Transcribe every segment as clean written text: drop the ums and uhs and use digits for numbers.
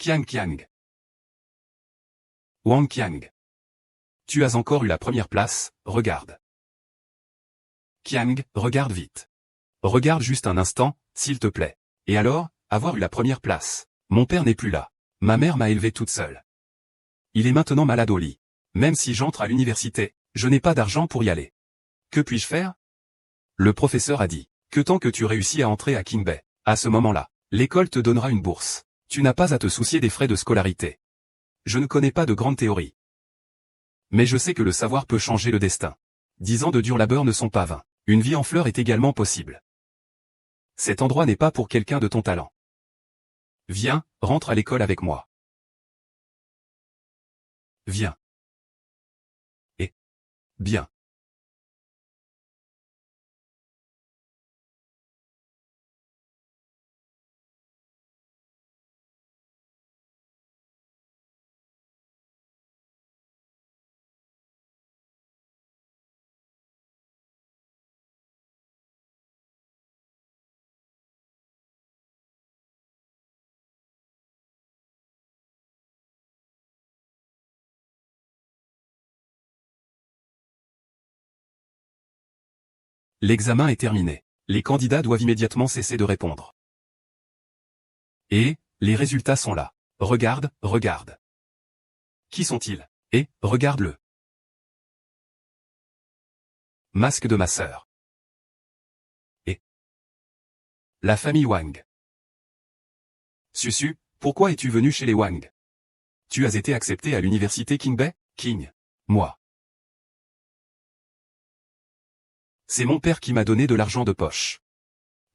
Qiang Qiang. Wang Qiang. Tu as encore eu la première place, regarde. Qiang, regarde vite. Regarde juste un instant, s'il te plaît. Et alors, avoir eu la première place. Mon père n'est plus là. Ma mère m'a élevé toute seule. Il est maintenant malade au lit. Même si j'entre à l'université, je n'ai pas d'argent pour y aller. Que puis-je faire? Le professeur a dit, que tant que tu réussis à entrer à Qingbei, à ce moment-là, l'école te donnera une bourse. Tu n'as pas à te soucier des frais de scolarité. Je ne connais pas de grandes théories. Mais je sais que le savoir peut changer le destin. 10 ans de dur labeur ne sont pas vains. Une vie en fleurs est également possible. Cet endroit n'est pas pour quelqu'un de ton talent. Viens, rentre à l'école avec moi. Viens. Et. Bien. L'examen est terminé. Les candidats doivent immédiatement cesser de répondre. Et, les résultats sont là. Regarde, regarde. Qui sont-ils? Et, regarde-le. Masque de ma sœur. Et. La famille Wang. Susu, pourquoi es-tu venu chez les Wang? Tu as été accepté à l'université Qingbei? King. Moi. C'est mon père qui m'a donné de l'argent de poche.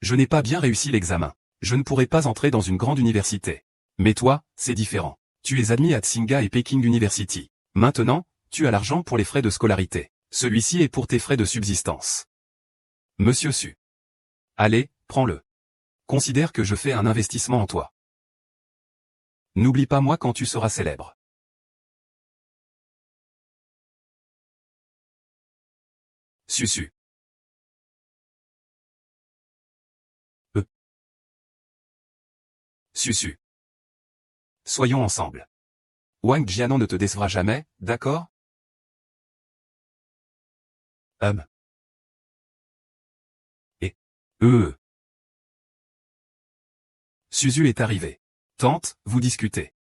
Je n'ai pas bien réussi l'examen. Je ne pourrai pas entrer dans une grande université. Mais toi, c'est différent. Tu es admis à Tsinghua et Peking University. Maintenant, tu as l'argent pour les frais de scolarité. Celui-ci est pour tes frais de subsistance. Monsieur Su. Allez, prends-le. Considère que je fais un investissement en toi. N'oublie pas moi quand tu seras célèbre. Susu. Susu. Soyons ensemble. Wang Jianan ne te décevra jamais, d'accord? Et. Suzu est arrivé. Tante, vous discutez.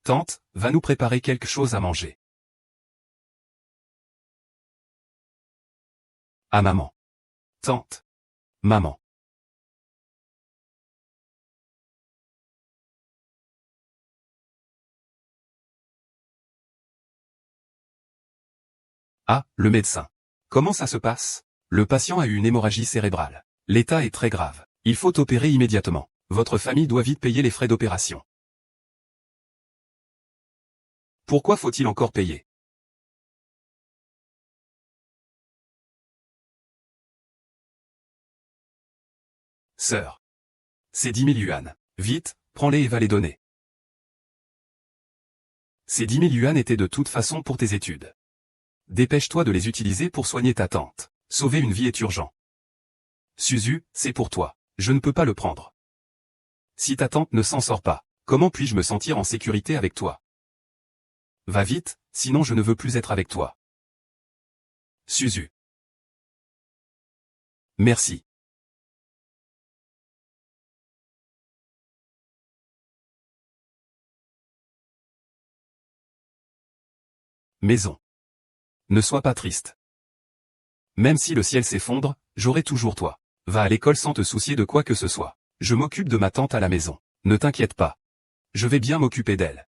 Tante, va nous préparer quelque chose à manger. Ah maman. Tante. Maman. Ah, le médecin. Comment ça se passe? Le patient a eu une hémorragie cérébrale. L'état est très grave. Il faut opérer immédiatement. Votre famille doit vite payer les frais d'opération. Pourquoi faut-il encore payer? Sœur. C'est 10 000 yuan. Vite, prends-les et va les donner. Ces 10 000 yuan étaient de toute façon pour tes études. Dépêche-toi de les utiliser pour soigner ta tante. Sauver une vie est urgent. Suzu, c'est pour toi. Je ne peux pas le prendre. Si ta tante ne s'en sort pas, comment puis-je me sentir en sécurité avec toi? Va vite, sinon je ne veux plus être avec toi. Suzu. Merci. Maison. Ne sois pas triste. Même si le ciel s'effondre, j'aurai toujours toi. Va à l'école sans te soucier de quoi que ce soit. Je m'occupe de ma tante à la maison. Ne t'inquiète pas. Je vais bien m'occuper d'elle.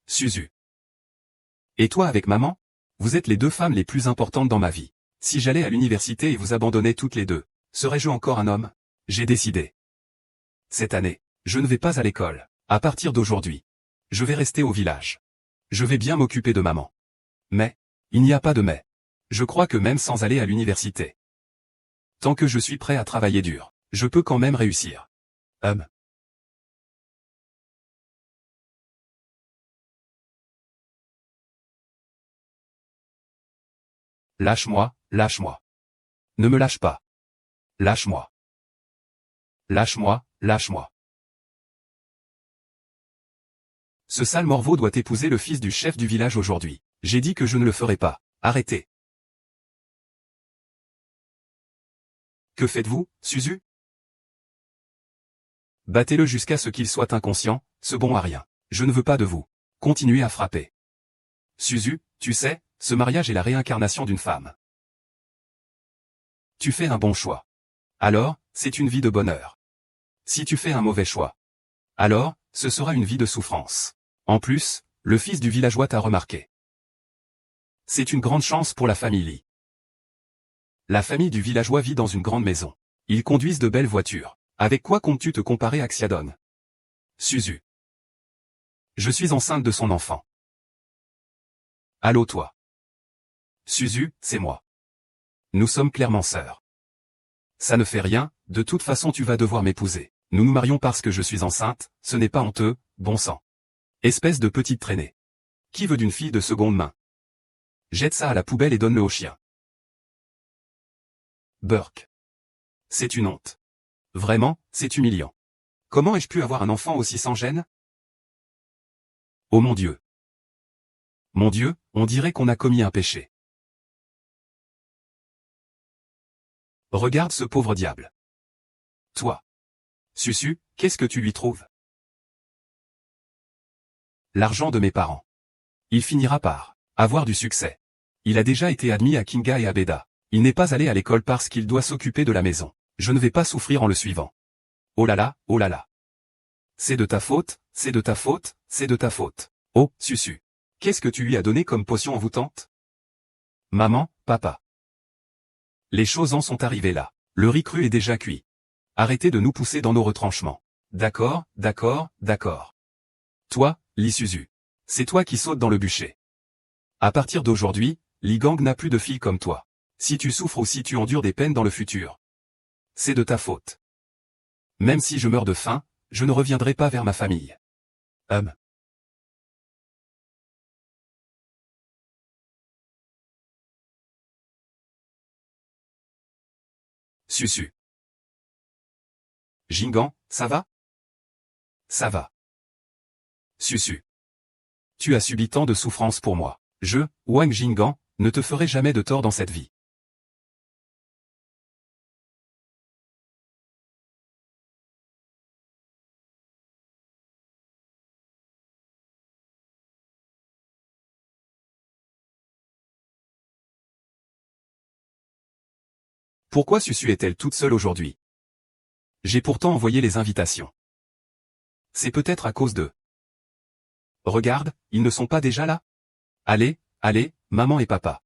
Suzu. Et toi avec maman? Vous êtes les deux femmes les plus importantes dans ma vie. Si j'allais à l'université et vous abandonnais toutes les deux, serais-je encore un homme? J'ai décidé. Cette année, je ne vais pas à l'école. À partir d'aujourd'hui, je vais rester au village. Je vais bien m'occuper de maman. Mais, il n'y a pas de mais. Je crois que même sans aller à l'université, tant que je suis prêt à travailler dur, je peux quand même réussir. Lâche-moi, lâche-moi. Ne me lâche pas. Lâche-moi. Lâche-moi, lâche-moi. Ce sale morveau doit épouser le fils du chef du village aujourd'hui. J'ai dit que je ne le ferai pas. Arrêtez. Que faites-vous, Suzu? Battez-le jusqu'à ce qu'il soit inconscient, ce bon à rien. Je ne veux pas de vous. Continuez à frapper. Suzu, tu sais, ce mariage est la réincarnation d'une femme. Tu fais un bon choix. Alors, c'est une vie de bonheur. Si tu fais un mauvais choix, alors, ce sera une vie de souffrance. En plus, le fils du villageois t'a remarqué. C'est une grande chance pour la famille Lee. La famille du villageois vit dans une grande maison. Ils conduisent de belles voitures. Avec quoi comptes-tu te comparer à Xiadon? Suzu. Je suis enceinte de son enfant. Allô toi. Suzu, c'est moi. Nous sommes clairement sœurs. Ça ne fait rien, de toute façon tu vas devoir m'épouser. Nous nous marions parce que je suis enceinte, ce n'est pas honteux, bon sang. Espèce de petite traînée. Qui veut d'une fille de seconde main? Jette ça à la poubelle et donne-le au chien. Burke. C'est une honte. Vraiment, c'est humiliant. Comment ai-je pu avoir un enfant aussi sans gêne? Oh mon Dieu. Mon Dieu, on dirait qu'on a commis un péché. Regarde ce pauvre diable. Toi. Susu, qu'est-ce que tu lui trouves? L'argent de mes parents. Il finira par avoir du succès. Il a déjà été admis à Kinga et à Beda. Il n'est pas allé à l'école parce qu'il doit s'occuper de la maison. Je ne vais pas souffrir en le suivant. Oh là là, oh là là. C'est de ta faute, c'est de ta faute, c'est de ta faute. Oh, Susu. Qu'est-ce que tu lui as donné comme potion envoûtante? Maman, papa. Les choses en sont arrivées là. Le riz cru est déjà cuit. Arrêtez de nous pousser dans nos retranchements. D'accord, d'accord, d'accord. Toi, Lee Suzu. C'est toi qui sautes dans le bûcher. À partir d'aujourd'hui, Lee Gang n'a plus de filles comme toi. Si tu souffres ou si tu endures des peines dans le futur, c'est de ta faute. Même si je meurs de faim, je ne reviendrai pas vers ma famille. Susu. Jingan, ça va? Ça va. Susu. Tu as subi tant de souffrances pour moi. Je, Wang Jingan, ne te ferai jamais de tort dans cette vie. Pourquoi Susu est-elle toute seule aujourd'hui? J'ai pourtant envoyé les invitations. C'est peut-être à cause d'eux. Regarde, ils ne sont pas déjà là? Allez, allez, maman et papa.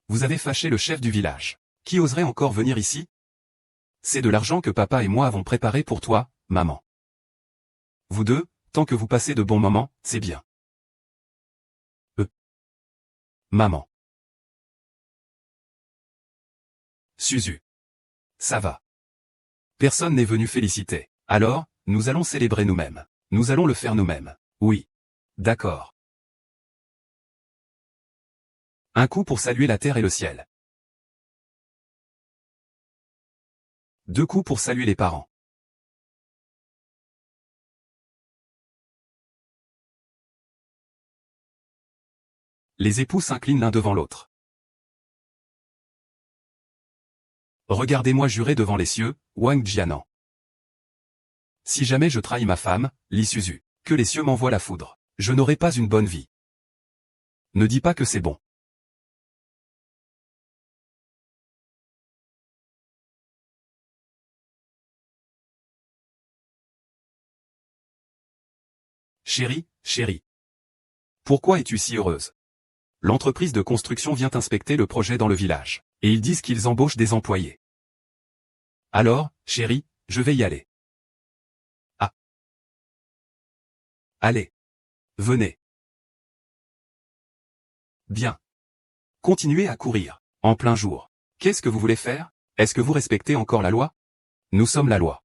Vous avez fâché le chef du village. Qui oserait encore venir ici? C'est de l'argent que papa et moi avons préparé pour toi, maman. Vous deux, tant que vous passez de bons moments, c'est bien. Maman. Suzu. Ça va. Personne n'est venu féliciter. Alors, nous allons célébrer nous-mêmes. Nous allons le faire nous-mêmes. Oui. D'accord. Un coup pour saluer la terre et le ciel. Deux coups pour saluer les parents. Les époux s'inclinent l'un devant l'autre. Regardez-moi jurer devant les cieux, Wang Jianan. Si jamais je trahis ma femme, Lee Suzu, que les cieux m'envoient la foudre. Je n'aurai pas une bonne vie. Ne dis pas que c'est bon. Chérie, chérie. Pourquoi es-tu si heureuse? L'entreprise de construction vient inspecter le projet dans le village, et ils disent qu'ils embauchent des employés. Alors, chérie, je vais y aller. Ah. Allez. Venez. Bien. Continuez à courir, en plein jour. Qu'est-ce que vous voulez faire? Est-ce que vous respectez encore la loi? Nous sommes la loi.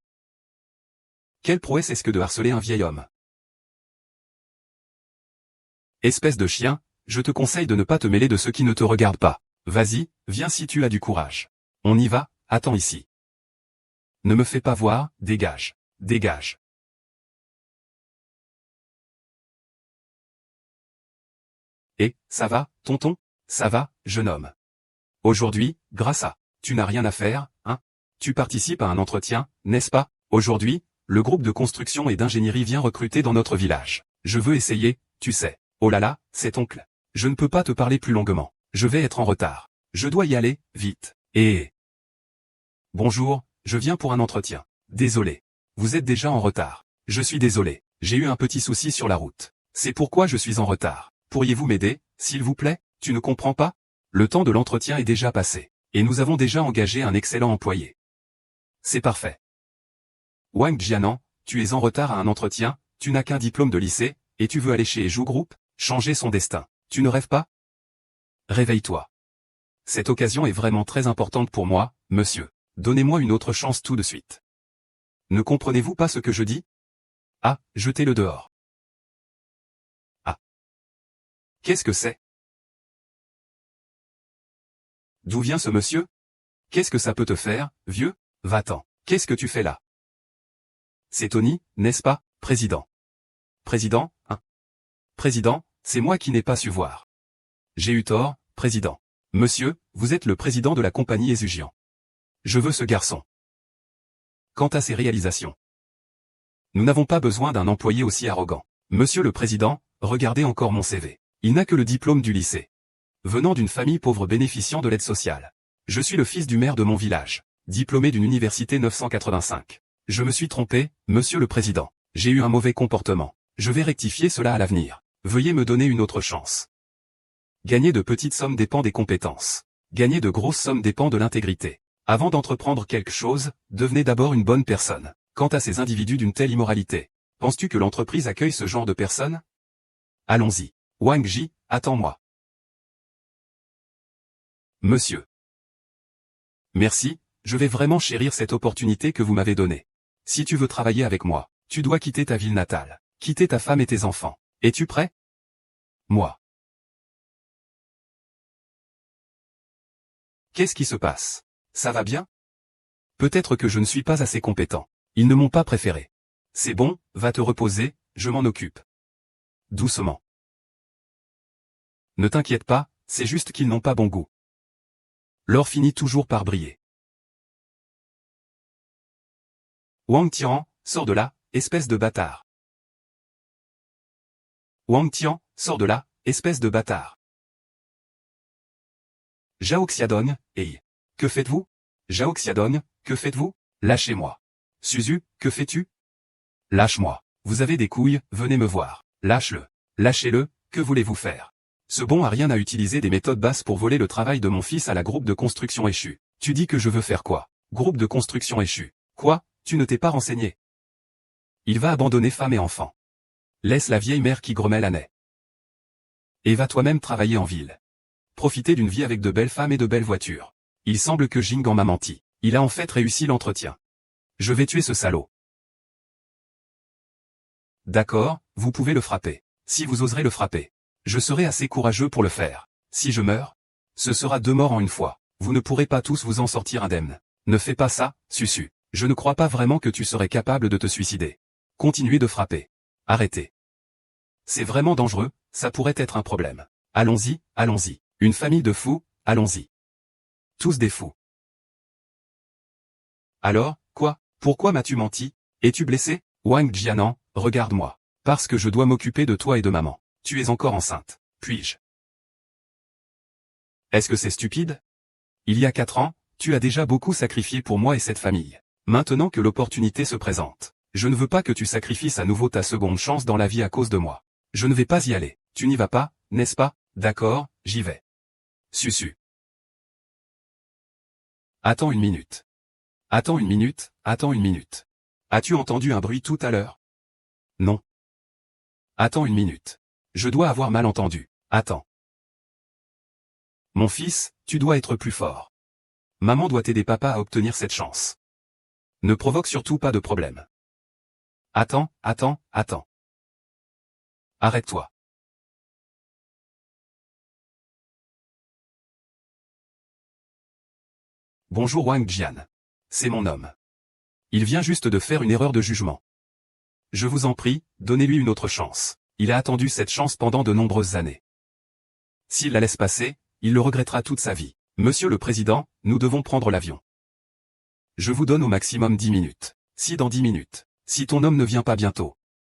Quelle prouesse est-ce que de harceler un vieil homme? Espèce de chien, je te conseille de ne pas te mêler de ceux qui ne te regardent pas. Vas-y, viens si tu as du courage. On y va, attends ici. Ne me fais pas voir, dégage. Dégage. Et, ça va, tonton? Ça va, jeune homme. Aujourd'hui, grâce à, tu n'as rien à faire, hein? Tu participes à un entretien, n'est-ce pas? Aujourd'hui, le groupe de construction et d'ingénierie vient recruter dans notre village. Je veux essayer, tu sais. Oh là là, c'est oncle. Je ne peux pas te parler plus longuement. Je vais être en retard. Je dois y aller, vite. Et... Bonjour, je viens pour un entretien. Désolé. Vous êtes déjà en retard. Je suis désolé. J'ai eu un petit souci sur la route. C'est pourquoi je suis en retard. Pourriez-vous m'aider, s'il vous plaît? Tu ne comprends pas? Le temps de l'entretien est déjà passé. Et nous avons déjà engagé un excellent employé. C'est parfait. Wang Jianan, tu es en retard à un entretien, tu n'as qu'un diplôme de lycée, et tu veux aller chez Eju Group, changer son destin. Tu ne rêves pas? Réveille-toi. Cette occasion est vraiment très importante pour moi, monsieur. Donnez-moi une autre chance tout de suite. Ne comprenez-vous pas ce que je dis? Ah, jetez-le dehors. Ah. Qu'est-ce que c'est? D'où vient ce monsieur? Qu'est-ce que ça peut te faire, vieux? Va-t'en. Qu'est-ce que tu fais là? C'est Tony, n'est-ce pas, président? Président, hein? Président, c'est moi qui n'ai pas su voir. J'ai eu tort, président. Monsieur, vous êtes le président de la compagnie Esugian. Je veux ce garçon. Quant à ses réalisations, nous n'avons pas besoin d'un employé aussi arrogant. Monsieur le président, regardez encore mon CV. Il n'a que le diplôme du lycée. Venant d'une famille pauvre bénéficiant de l'aide sociale. Je suis le fils du maire de mon village, diplômé d'une université 985. Je me suis trompé, monsieur le président. J'ai eu un mauvais comportement. Je vais rectifier cela à l'avenir. Veuillez me donner une autre chance. Gagner de petites sommes dépend des compétences. Gagner de grosses sommes dépend de l'intégrité. Avant d'entreprendre quelque chose, devenez d'abord une bonne personne. Quant à ces individus d'une telle immoralité, penses-tu que l'entreprise accueille ce genre de personnes? Allons-y. Wang Ji, attends-moi. Monsieur. Merci, je vais vraiment chérir cette opportunité que vous m'avez donnée. Si tu veux travailler avec moi, tu dois quitter ta ville natale, quitter ta femme et tes enfants. Es-tu prêt? Moi. Qu'est-ce qui se passe? Ça va bien? Peut-être que je ne suis pas assez compétent. Ils ne m'ont pas préféré. C'est bon, va te reposer, je m'en occupe. Doucement. Ne t'inquiète pas, c'est juste qu'ils n'ont pas bon goût. L'or finit toujours par briller. Wang Tian, sors de là, espèce de bâtard. Wang Tian, sors de là, espèce de bâtard. Zhao Xiaodong, hey. Que faites-vous? Zhao Xiaodong, que faites-vous? Lâchez-moi. Suzu, que fais-tu? Lâche-moi. Vous avez des couilles, venez me voir. Lâche-le. Lâchez-le, que voulez-vous faire? Ce bon a rien à utiliser des méthodes basses pour voler le travail de mon fils à la groupe de construction échue. Tu dis que je veux faire quoi? Groupe de construction échue. Quoi? Tu ne t'es pas renseigné. Il va abandonner femme et enfant. Laisse la vieille mère qui grommelle à nez. Et va toi-même travailler en ville. Profiter d'une vie avec de belles femmes et de belles voitures. Il semble que Jing m'a menti. Il a en fait réussi l'entretien. Je vais tuer ce salaud. D'accord, vous pouvez le frapper. Si vous oserez le frapper. Je serai assez courageux pour le faire. Si je meurs, ce sera 2 morts en une fois. Vous ne pourrez pas tous vous en sortir indemne. Ne fais pas ça, Susu. Je ne crois pas vraiment que tu serais capable de te suicider. Continuez de frapper. Arrêtez. C'est vraiment dangereux, ça pourrait être un problème. Allons-y, allons-y. Une famille de fous, allons-y. Tous des fous. Alors, quoi? Pourquoi m'as-tu menti? Es-tu blessé? Wang Jianan, regarde-moi. Parce que je dois m'occuper de toi et de maman. Tu es encore enceinte. Puis-je? Est-ce que c'est stupide? Il y a 4 ans, tu as déjà beaucoup sacrifié pour moi et cette famille. Maintenant que l'opportunité se présente, je ne veux pas que tu sacrifies à nouveau ta seconde chance dans la vie à cause de moi. Je ne vais pas y aller. Tu n'y vas pas, n'est-ce pas? D'accord, j'y vais. Susu. Attends une minute. Attends une minute, attends une minute. As-tu entendu un bruit tout à l'heure? Non. Attends une minute. Je dois avoir mal entendu. Attends. Mon fils, tu dois être plus fort. Maman doit aider papa à obtenir cette chance. Ne provoque surtout pas de problème. Attends, attends, attends. Arrête-toi. Bonjour Wang Jian. C'est mon homme. Il vient juste de faire une erreur de jugement. Je vous en prie, donnez-lui une autre chance. Il a attendu cette chance pendant de nombreuses années. S'il la laisse passer, il le regrettera toute sa vie. Monsieur le Président, nous devons prendre l'avion. Je vous donne au maximum 10 minutes. Si dans 10 minutes, si ton homme ne vient pas bientôt,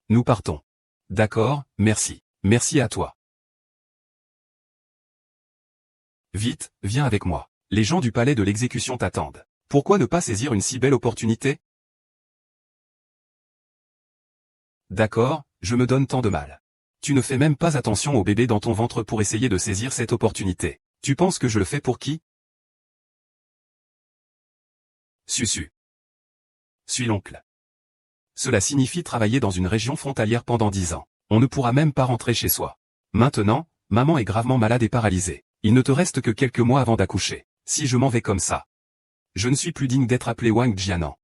nous partons. D'accord, merci. Merci à toi. Vite, viens avec moi. Les gens du palais de l'exécution t'attendent. Pourquoi ne pas saisir une si belle opportunité? D'accord, je me donne tant de mal. Tu ne fais même pas attention au bébé dans ton ventre pour essayer de saisir cette opportunité. Tu penses que je le fais pour qui? Susu. Suis l'oncle. Cela signifie travailler dans une région frontalière pendant 10 ans. On ne pourra même pas rentrer chez soi. Maintenant, maman est gravement malade et paralysée. Il ne te reste que quelques mois avant d'accoucher. Si je m'en vais comme ça, je ne suis plus digne d'être appelé Wang Jianan.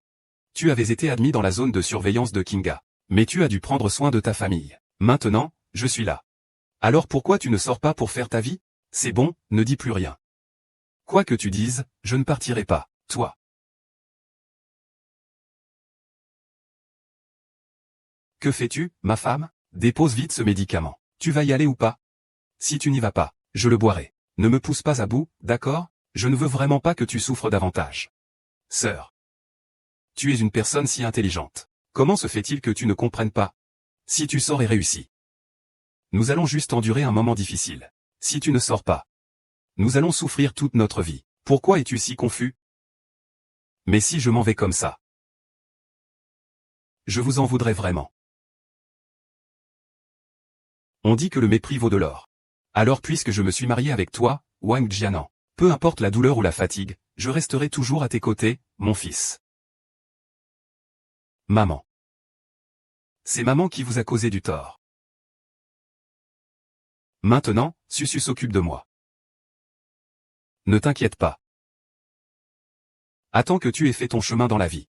Tu avais été admis dans la zone de surveillance de Kinga. Mais tu as dû prendre soin de ta famille. Maintenant, je suis là. Alors pourquoi tu ne sors pas pour faire ta vie? C'est bon, ne dis plus rien. Quoi que tu dises, je ne partirai pas, toi. Que fais-tu, ma femme? Dépose vite ce médicament. Tu vas y aller ou pas? Si tu n'y vas pas, je le boirai. Ne me pousse pas à bout, d'accord? Je ne veux vraiment pas que tu souffres davantage. Sœur. Tu es une personne si intelligente. Comment se fait-il que tu ne comprennes pas? Si tu sors et réussis, nous allons juste endurer un moment difficile. Si tu ne sors pas, nous allons souffrir toute notre vie. Pourquoi es-tu si confus? Mais si je m'en vais comme ça, je vous en voudrais vraiment. On dit que le mépris vaut de l'or. Alors puisque je me suis marié avec toi, Wang Jianan, peu importe la douleur ou la fatigue, je resterai toujours à tes côtés, mon fils. Maman. C'est maman qui vous a causé du tort. Maintenant, Susu s'occupe de moi. Ne t'inquiète pas. Attends que tu aies fait ton chemin dans la vie.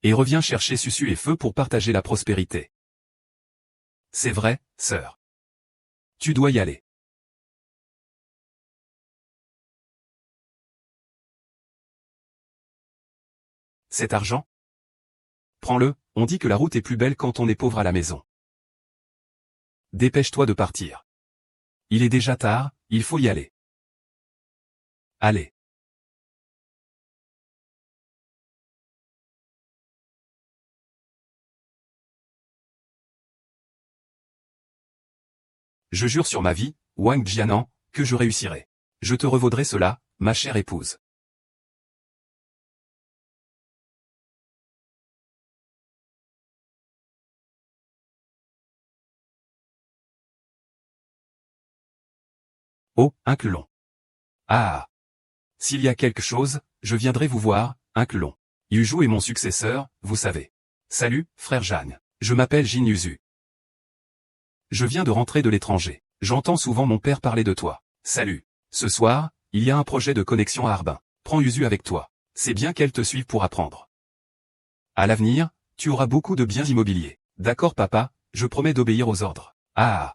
Et reviens chercher Susu et Feu pour partager la prospérité. C'est vrai, sœur. Tu dois y aller. Cet argent? Prends-le, on dit que la route est plus belle quand on est pauvre à la maison. Dépêche-toi de partir. Il est déjà tard, il faut y aller. Allez. Je jure sur ma vie, Wang Jianan, que je réussirai. Je te revaudrai cela, ma chère épouse. Oh, Inclelon. Ah. S'il y a quelque chose, je viendrai vous voir, Inclelon. Yuju est mon successeur, vous savez. Salut, frère Jeanne. Je m'appelle Jin Yuzu. Je viens de rentrer de l'étranger. J'entends souvent mon père parler de toi. Salut. Ce soir, il y a un projet de connexion à Harbin. Prends Yuzu avec toi. C'est bien qu'elle te suive pour apprendre. À l'avenir, tu auras beaucoup de biens immobiliers. D'accord papa, je promets d'obéir aux ordres. Ah.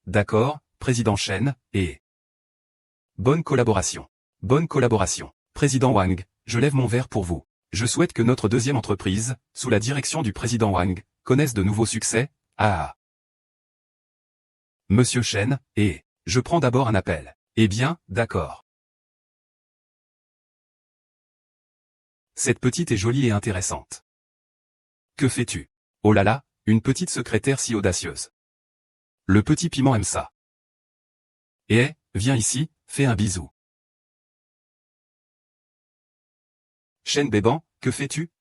D'accord, président Chen, et... Bonne collaboration. Bonne collaboration. Président Wang, je lève mon verre pour vous. Je souhaite que notre deuxième entreprise, sous la direction du président Wang, connaisse de nouveaux succès. Ah. Monsieur Chen, et... Je prends d'abord un appel. Eh bien, d'accord. Cette petite est jolie et intéressante. Que fais-tu? Oh là là, une petite secrétaire si audacieuse. Le petit piment aime ça. Eh, viens ici, fais un bisou. Shen Béban, que fais-tu?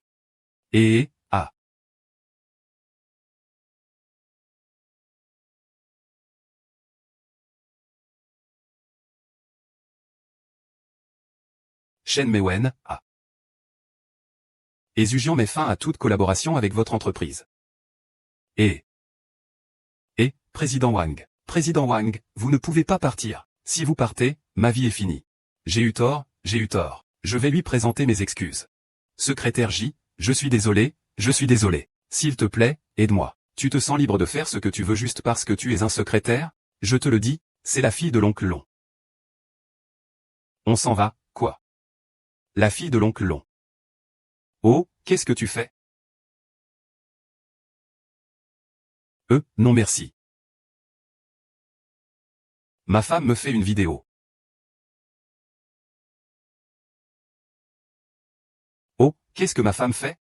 Ah. Shen Mewen, ah. Esugian met fin à toute collaboration avec votre entreprise. Président Wang. Président Wang, vous ne pouvez pas partir. Si vous partez, ma vie est finie. J'ai eu tort, j'ai eu tort. Je vais lui présenter mes excuses. Secrétaire J, je suis désolé, je suis désolé. S'il te plaît, aide-moi. Tu te sens libre de faire ce que tu veux juste parce que tu es un secrétaire? Je te le dis, c'est la fille de l'oncle Long. On s'en va, quoi? La fille de l'oncle Long. Oh, qu'est-ce que tu fais? Non merci. Ma femme me fait une vidéo. Oh, qu'est-ce que ma femme fait?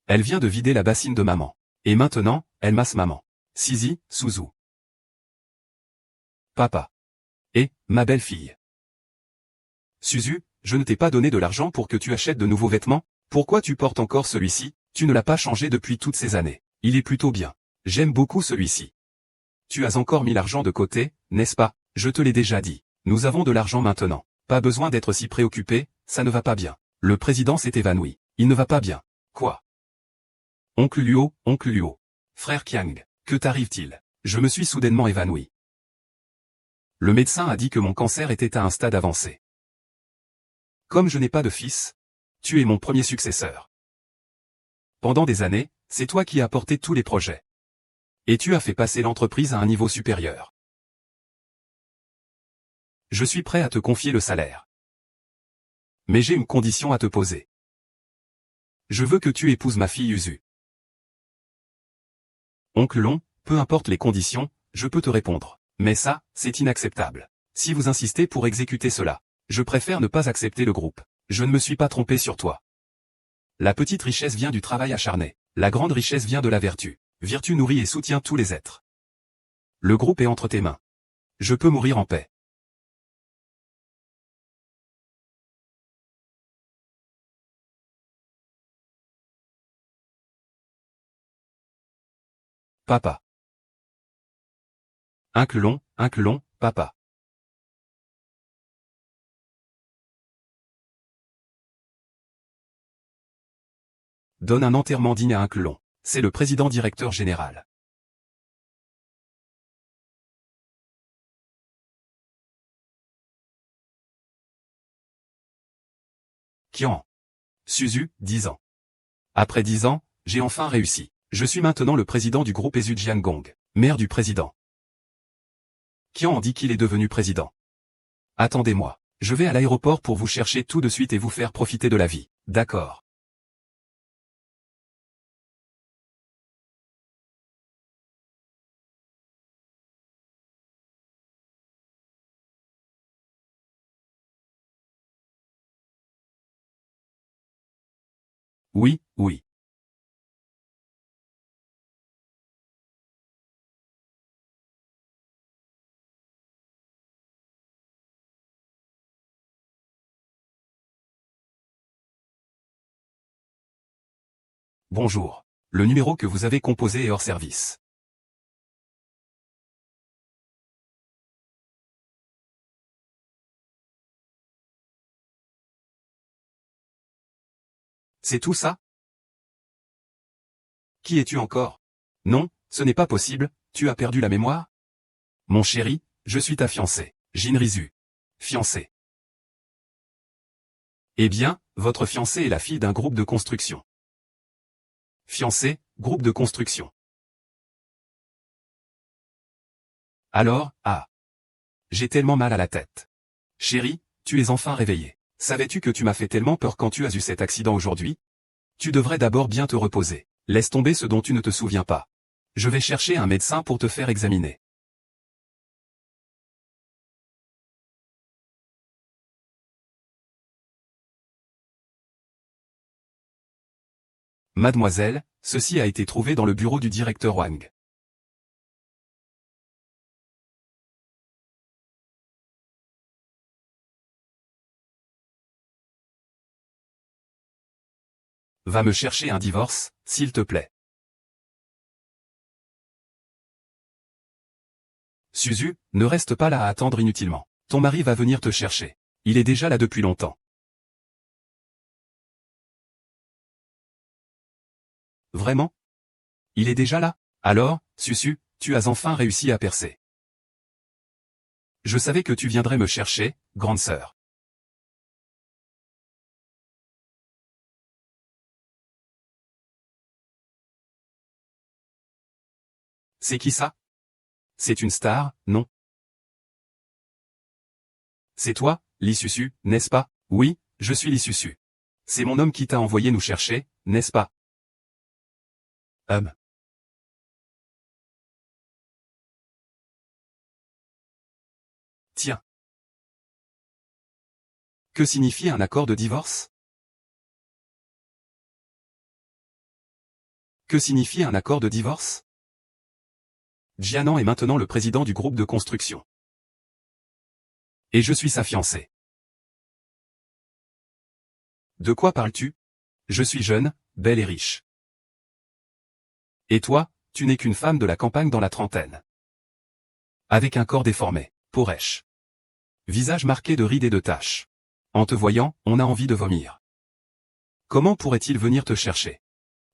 Elle vient de vider la bassine de maman. Et maintenant, elle masse maman. Sisi, Suzu. Papa. Et, ma belle-fille. Suzu, je ne t'ai pas donné de l'argent pour que tu achètes de nouveaux vêtements? Pourquoi tu portes encore celui-ci? Tu ne l'as pas changé depuis toutes ces années. Il est plutôt bien. J'aime beaucoup celui-ci. Tu as encore mis l'argent de côté, n'est-ce pas? Je te l'ai déjà dit. Nous avons de l'argent maintenant. Pas besoin d'être si préoccupé, ça ne va pas bien. Le président s'est évanoui. Il ne va pas bien. Quoi? Oncle Luo. Frère Kiang, que t'arrive-t-il? Je me suis soudainement évanoui. Le médecin a dit que mon cancer était à un stade avancé. Comme je n'ai pas de fils, tu es mon premier successeur. Pendant des années, c'est toi qui as porté tous les projets. Et tu as fait passer l'entreprise à un niveau supérieur. Je suis prêt à te confier le salaire. Mais j'ai une condition à te poser. Je veux que tu épouses ma fille Usu. Oncle Long, peu importe les conditions, je peux te répondre. Mais ça, c'est inacceptable. Si vous insistez pour exécuter cela, je préfère ne pas accepter le groupe. Je ne me suis pas trompé sur toi. La petite richesse vient du travail acharné. La grande richesse vient de la vertu. Vertu nourrit et soutient tous les êtres. Le groupe est entre tes mains. Je peux mourir en paix. Papa. Oncle Long, papa. Donne un enterrement digne à Oncle Long. C'est le président directeur général. Qian. Suzu, 10 ans. Après 10 ans, j'ai enfin réussi. Je suis maintenant le président du groupe Ezu Jiangong, maire du président. Qian en dit qu'il est devenu président. Attendez-moi. Je vais à l'aéroport pour vous chercher tout de suite et vous faire profiter de la vie. D'accord. Oui. Bonjour. Le numéro que vous avez composé est hors service. C'est tout ça? Qui es-tu encore? Non, ce n'est pas possible, tu as perdu la mémoire? Mon chéri, je suis ta fiancée, Jinrizu. Fiancée. Eh bien, votre fiancée est la fille d'un groupe de construction. Fiancée, groupe de construction. Alors, ah. J'ai tellement mal à la tête. Chérie, tu es enfin réveillée. Savais-tu que tu m'as fait tellement peur quand tu as eu cet accident aujourd'hui? Tu devrais d'abord bien te reposer. Laisse tomber ce dont tu ne te souviens pas. Je vais chercher un médecin pour te faire examiner. Mademoiselle, ceci a été trouvé dans le bureau du directeur Wang. Va me chercher un divorce, s'il te plaît. Suzu, ne reste pas là à attendre inutilement. Ton mari va venir te chercher. Il est déjà là depuis longtemps. Vraiment? Il est déjà là? Alors, Susu, tu as enfin réussi à percer. Je savais que tu viendrais me chercher, grande sœur. C'est qui ça? C'est une star, non? C'est toi, Li Susu, n'est-ce pas? Oui, je suis Li Susu. C'est mon homme qui t'a envoyé nous chercher, n'est-ce pas? Hum. Tiens. Que signifie un accord de divorce? Que signifie un accord de divorce? Jianan est maintenant le président du groupe de construction. Et je suis sa fiancée. De quoi parles-tu? Je suis jeune, belle et riche. Et toi, tu n'es qu'une femme de la campagne dans la trentaine. Avec un corps déformé, peau rêche. Visage marqué de rides et de taches. En te voyant, on a envie de vomir. Comment pourrait-il venir te chercher?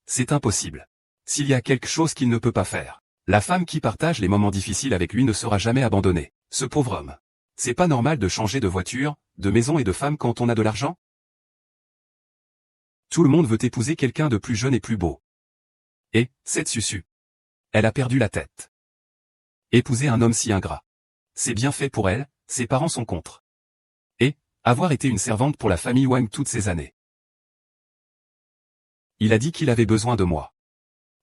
C'est impossible. S'il y a quelque chose qu'il ne peut pas faire, la femme qui partage les moments difficiles avec lui ne sera jamais abandonnée. Ce pauvre homme. C'est pas normal de changer de voiture, de maison et de femme quand on a de l'argent? Tout le monde veut épouser quelqu'un de plus jeune et plus beau. Et, cette Susu. Elle a perdu la tête. Épouser un homme si ingrat. C'est bien fait pour elle, ses parents sont contre. Et, avoir été une servante pour la famille Wang toutes ces années. Il a dit qu'il avait besoin de moi.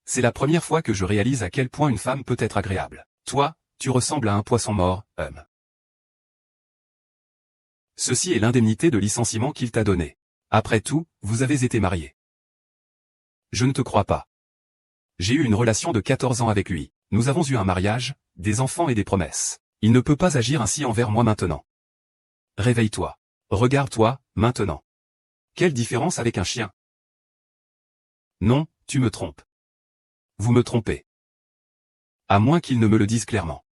C'est la première fois que je réalise à quel point une femme peut être agréable. Toi, tu ressembles à un poisson mort, homme. Ceci est l'indemnité de licenciement qu'il t'a donnée. Après tout, vous avez été mariés. Je ne te crois pas. J'ai eu une relation de 14 ans avec lui. Nous avons eu un mariage, des enfants et des promesses. Il ne peut pas agir ainsi envers moi maintenant. Réveille-toi. Regarde-toi, maintenant. Quelle différence avec un chien? Non, tu me trompes. Vous me trompez. À moins qu'il ne me le dise clairement.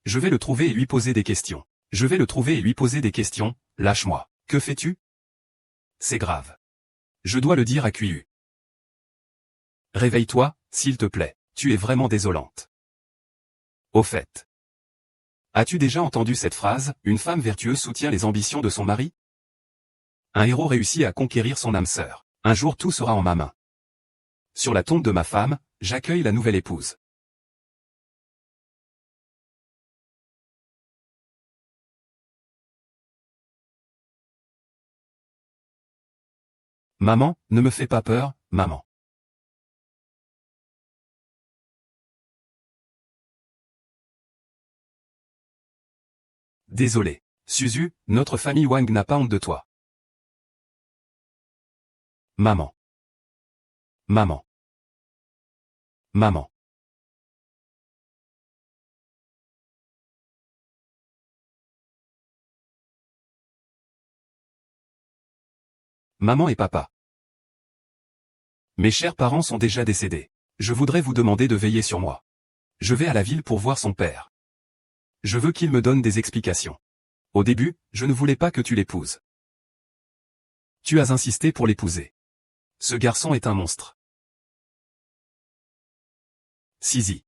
Je vais le trouver et lui poser des questions. Je vais le trouver et lui poser des questions, lâche-moi. Que fais-tu? C'est grave. Je dois le dire à QU. Réveille-toi, s'il te plaît, tu es vraiment désolante. Au fait. As-tu déjà entendu cette phrase, une femme vertueuse soutient les ambitions de son mari? Un héros réussit à conquérir son âme sœur. Un jour tout sera en ma main. Sur la tombe de ma femme, j'accueille la nouvelle épouse. Maman, ne me fais pas peur, maman. Désolé. Suzu, notre famille Wang n'a pas honte de toi. Maman. Maman. Maman. Maman et papa. Mes chers parents sont déjà décédés. Je voudrais vous demander de veiller sur moi. Je vais à la ville pour voir son père. Je veux qu'il me donne des explications. Au début, je ne voulais pas que tu l'épouses. Tu as insisté pour l'épouser. Ce garçon est un monstre. Sisi.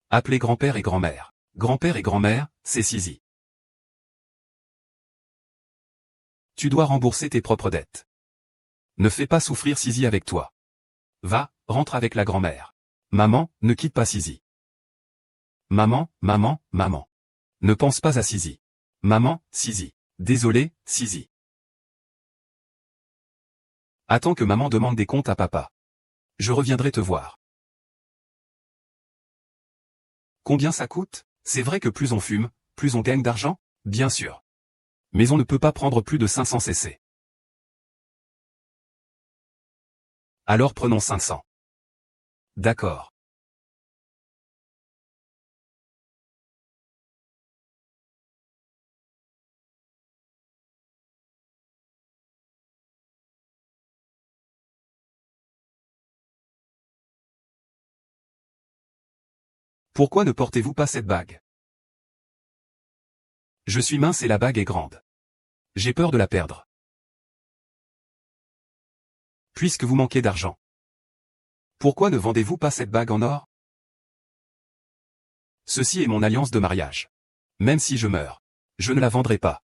Appelez grand-père et grand-mère. Grand-père et grand-mère, c'est Sisi. Tu dois rembourser tes propres dettes. Ne fais pas souffrir Sisi avec toi. Va, rentre avec la grand-mère. Maman, ne quitte pas Sisi. Maman, maman, maman. Ne pense pas à Sisi. Maman, Sisi. Désolé, Sisi. Attends que maman demande des comptes à papa. Je reviendrai te voir. Combien ça coûte? C'est vrai que plus on fume, plus on gagne d'argent? Bien sûr. Mais on ne peut pas prendre plus de 500 cc. Alors prenons 500. D'accord. Pourquoi ne portez-vous pas cette bague? Je suis mince et la bague est grande. J'ai peur de la perdre. Puisque vous manquez d'argent. Pourquoi ne vendez-vous pas cette bague en or? Ceci est mon alliance de mariage. Même si je meurs, je ne la vendrai pas.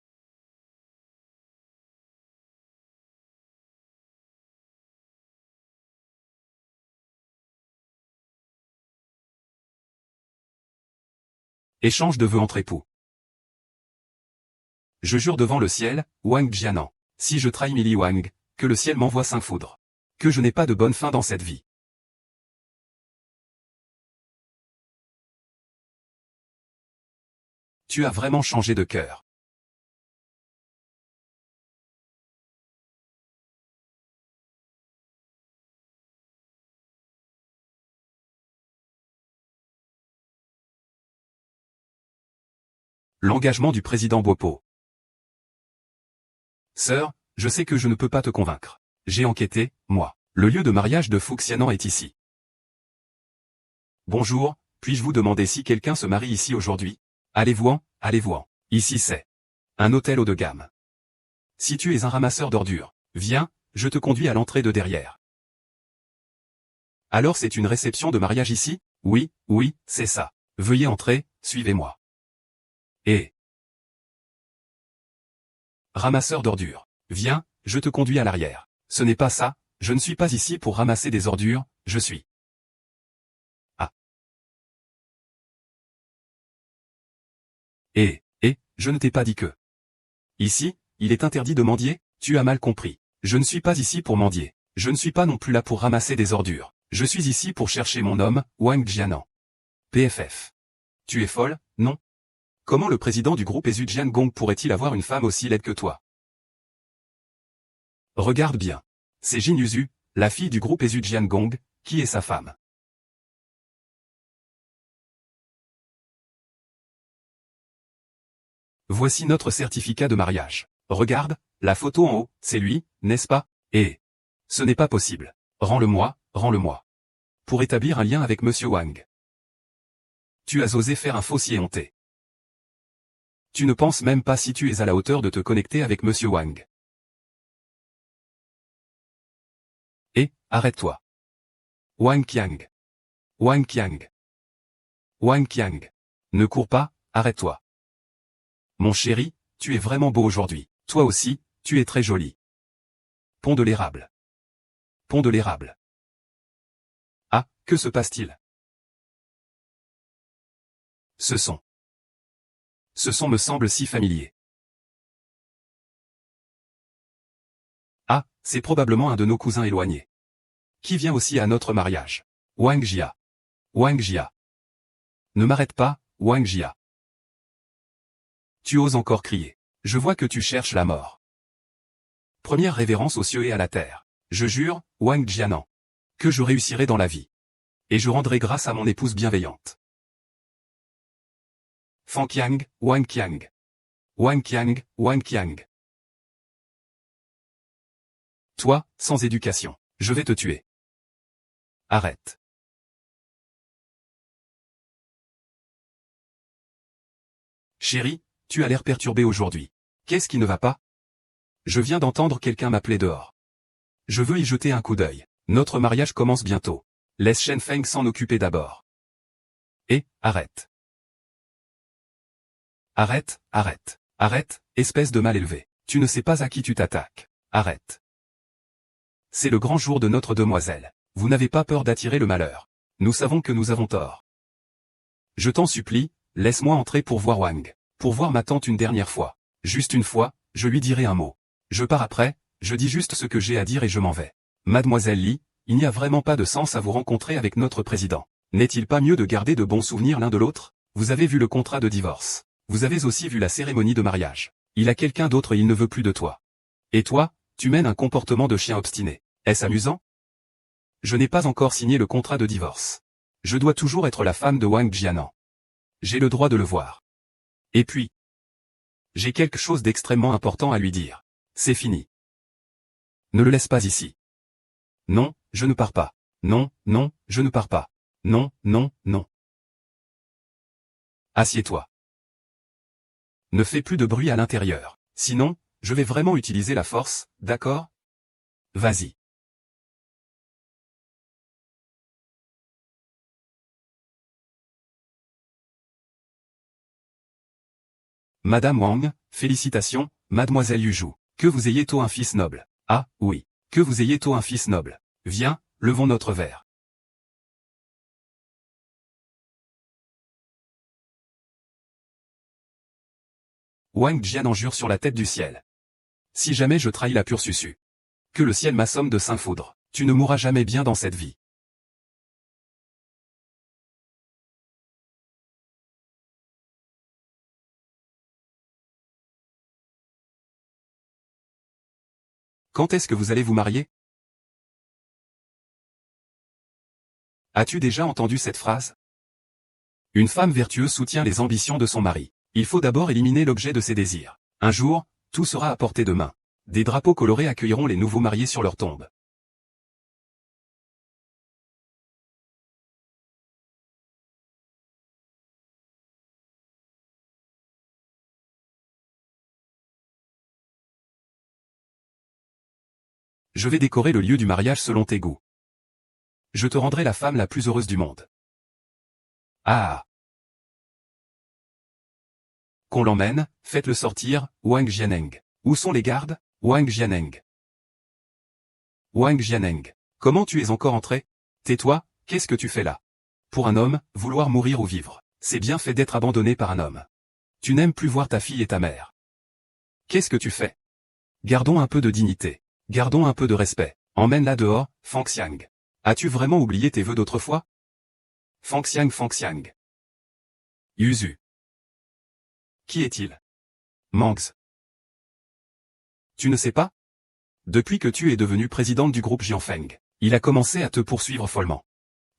Échange de vœux entre époux. Je jure devant le ciel, Wang Jianan, si je trahis Millie Wang, que le ciel m'envoie 5 foudres. Que je n'ai pas de bonne fin dans cette vie. tu as vraiment changé de cœur. L'engagement du président Bopo. Sœur, je sais que je ne peux pas te convaincre. J'ai enquêté, moi. Le lieu de mariage de Fuxianan est ici. Bonjour, puis-je vous demander si quelqu'un se marie ici aujourd'hui? Allez-vous-en, allez-vous-en. Ici c'est un hôtel haut de gamme. Si tu es un ramasseur d'ordures, viens, je te conduis à l'entrée de derrière. Alors c'est une réception de mariage ici? Oui, oui, c'est ça. Veuillez entrer, suivez-moi. Et ramasseur d'ordures. Viens, je te conduis à l'arrière. Ce n'est pas ça, je ne suis pas ici pour ramasser des ordures, je suis. Ah. Je ne t'ai pas dit que. Ici, il est interdit de mendier, tu as mal compris. Je ne suis pas ici pour mendier. Je ne suis pas non plus là pour ramasser des ordures. Je suis ici pour chercher mon homme, Wang Jianan. PFF. Tu es folle, non? Comment le président du groupe Ezujian Gong pourrait-il avoir une femme aussi laide que toi? Regarde bien. C'est Jin Yuzu, la fille du groupe Ezujian Gong, qui est sa femme. Voici notre certificat de mariage. Regarde, la photo en haut, c'est lui, n'est-ce pas? Et ce n'est pas possible. Rends-le-moi, rends-le-moi. Pour établir un lien avec Monsieur Wang. Tu as osé faire un faux honté. Tu ne penses même pas si tu es à la hauteur de te connecter avec Monsieur Wang. Arrête-toi. Wang Qiang. Wang Qiang. Wang Qiang. Ne cours pas, arrête-toi. Mon chéri, tu es vraiment beau aujourd'hui. Toi aussi, tu es très joli. Pont de l'érable. Pont de l'érable. Ah, que se passe-t-il? Ce son me semble si familier. Ah, c'est probablement un de nos cousins éloignés. Qui vient aussi à notre mariage. Wang Jia. Wang Jia. Ne m'arrête pas, Wang Jia. Tu oses encore crier. Je vois que tu cherches la mort. Première révérence aux cieux et à la terre. Je jure, Wang Jianan, que je réussirai dans la vie. Et je rendrai grâce à mon épouse bienveillante. Fan Qiang, Wang Qiang. Wang Qiang, Wang Qiang. Toi, sans éducation, je vais te tuer. Arrête. Chérie, tu as l'air perturbé aujourd'hui. Qu'est-ce qui ne va pas? Je viens d'entendre quelqu'un m'appeler dehors. Je veux y jeter un coup d'œil. Notre mariage commence bientôt. Laisse Shen Feng s'en occuper d'abord. Arrête. Arrête, arrête. Arrête, espèce de mal élevé. Tu ne sais pas à qui tu t'attaques. Arrête. C'est le grand jour de notre demoiselle. Vous n'avez pas peur d'attirer le malheur. Nous savons que nous avons tort. Je t'en supplie, laisse-moi entrer pour voir Wang. Pour voir ma tante une dernière fois. Juste une fois, je lui dirai un mot. Je pars après, je dis juste ce que j'ai à dire et je m'en vais. Mademoiselle Li, il n'y a vraiment pas de sens à vous rencontrer avec notre président. N'est-il pas mieux de garder de bons souvenirs l'un de l'autre? Vous avez vu le contrat de divorce. Vous avez aussi vu la cérémonie de mariage. Il a quelqu'un d'autre et il ne veut plus de toi. Et toi, tu mènes un comportement de chien obstiné. Est-ce amusant? Je n'ai pas encore signé le contrat de divorce. Je dois toujours être la femme de Wang Jianan. J'ai le droit de le voir. Et puis, j'ai quelque chose d'extrêmement important à lui dire. C'est fini. Ne le laisse pas ici. Non, je ne pars pas. Non, non, je ne pars pas. Non, non, non. Assieds-toi. Ne fais plus de bruit à l'intérieur. Sinon, je vais vraiment utiliser la force, d'accord? Vas-y. Madame Wang, félicitations, mademoiselle Yuju. Que vous ayez tôt un fils noble. Ah, oui. Que vous ayez tôt un fils noble. Viens, levons notre verre. Wang Jian en jure sur la tête du ciel. Si jamais je trahis la pure Susu. Que le ciel m'assomme de Saint-Foudre. Tu ne mourras jamais bien dans cette vie. Quand est-ce que vous allez vous marier? As-tu déjà entendu cette phrase? Une femme vertueuse soutient les ambitions de son mari. Il faut d'abord éliminer l'objet de ses désirs. Un jour, tout sera à portée de main. Des drapeaux colorés accueilleront les nouveaux mariés sur leur tombe. Je vais décorer le lieu du mariage selon tes goûts. Je te rendrai la femme la plus heureuse du monde. Ah! Qu'on l'emmène, faites-le sortir, Wang Jianeng. Où sont les gardes? Wang Jianeng. Wang Jianeng. Comment tu es encore entré? Tais-toi, qu'est-ce que tu fais là? Pour un homme, vouloir mourir ou vivre, c'est bien fait d'être abandonné par un homme. Tu n'aimes plus voir ta fille et ta mère. Qu'est-ce que tu fais? Gardons un peu de dignité. Gardons un peu de respect. Emmène-la dehors, Fang Xiang. As-tu vraiment oublié tes vœux d'autrefois? Fang Xiang, Fang Xiang. Yuzu. Qui est-il? Mangs. Tu ne sais pas? Depuis que tu es devenue présidente du groupe Jianfeng, il a commencé à te poursuivre follement.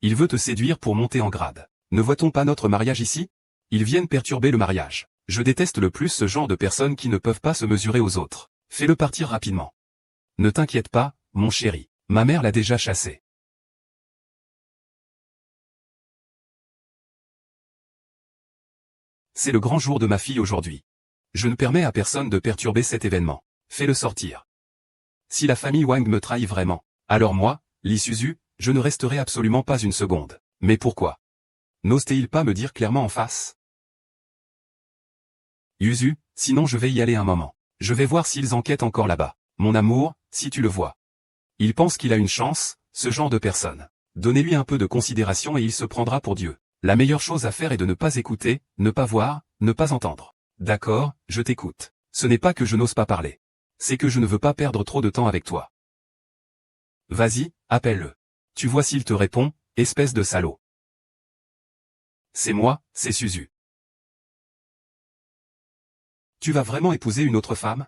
Il veut te séduire pour monter en grade. Ne voit-on pas notre mariage ici? Ils viennent perturber le mariage. Je déteste le plus ce genre de personnes qui ne peuvent pas se mesurer aux autres. Fais-le partir rapidement. Ne t'inquiète pas, mon chéri. Ma mère l'a déjà chassé. C'est le grand jour de ma fille aujourd'hui. Je ne permets à personne de perturber cet événement. Fais-le sortir. Si la famille Wang me trahit vraiment, alors moi, Li Suzu, je ne resterai absolument pas une seconde. Mais pourquoi? N'ose-t-il pas me dire clairement en face? Yuzu, sinon je vais y aller un moment. Je vais voir s'ils enquêtent encore là-bas. Mon amour, si tu le vois. Il pense qu'il a une chance, ce genre de personne. Donnez-lui un peu de considération et il se prendra pour Dieu. La meilleure chose à faire est de ne pas écouter, ne pas voir, ne pas entendre. D'accord, je t'écoute. Ce n'est pas que je n'ose pas parler. C'est que je ne veux pas perdre trop de temps avec toi. Vas-y, appelle-le. Tu vois s'il te répond, espèce de salaud. C'est moi, c'est Suzu. Tu vas vraiment épouser une autre femme?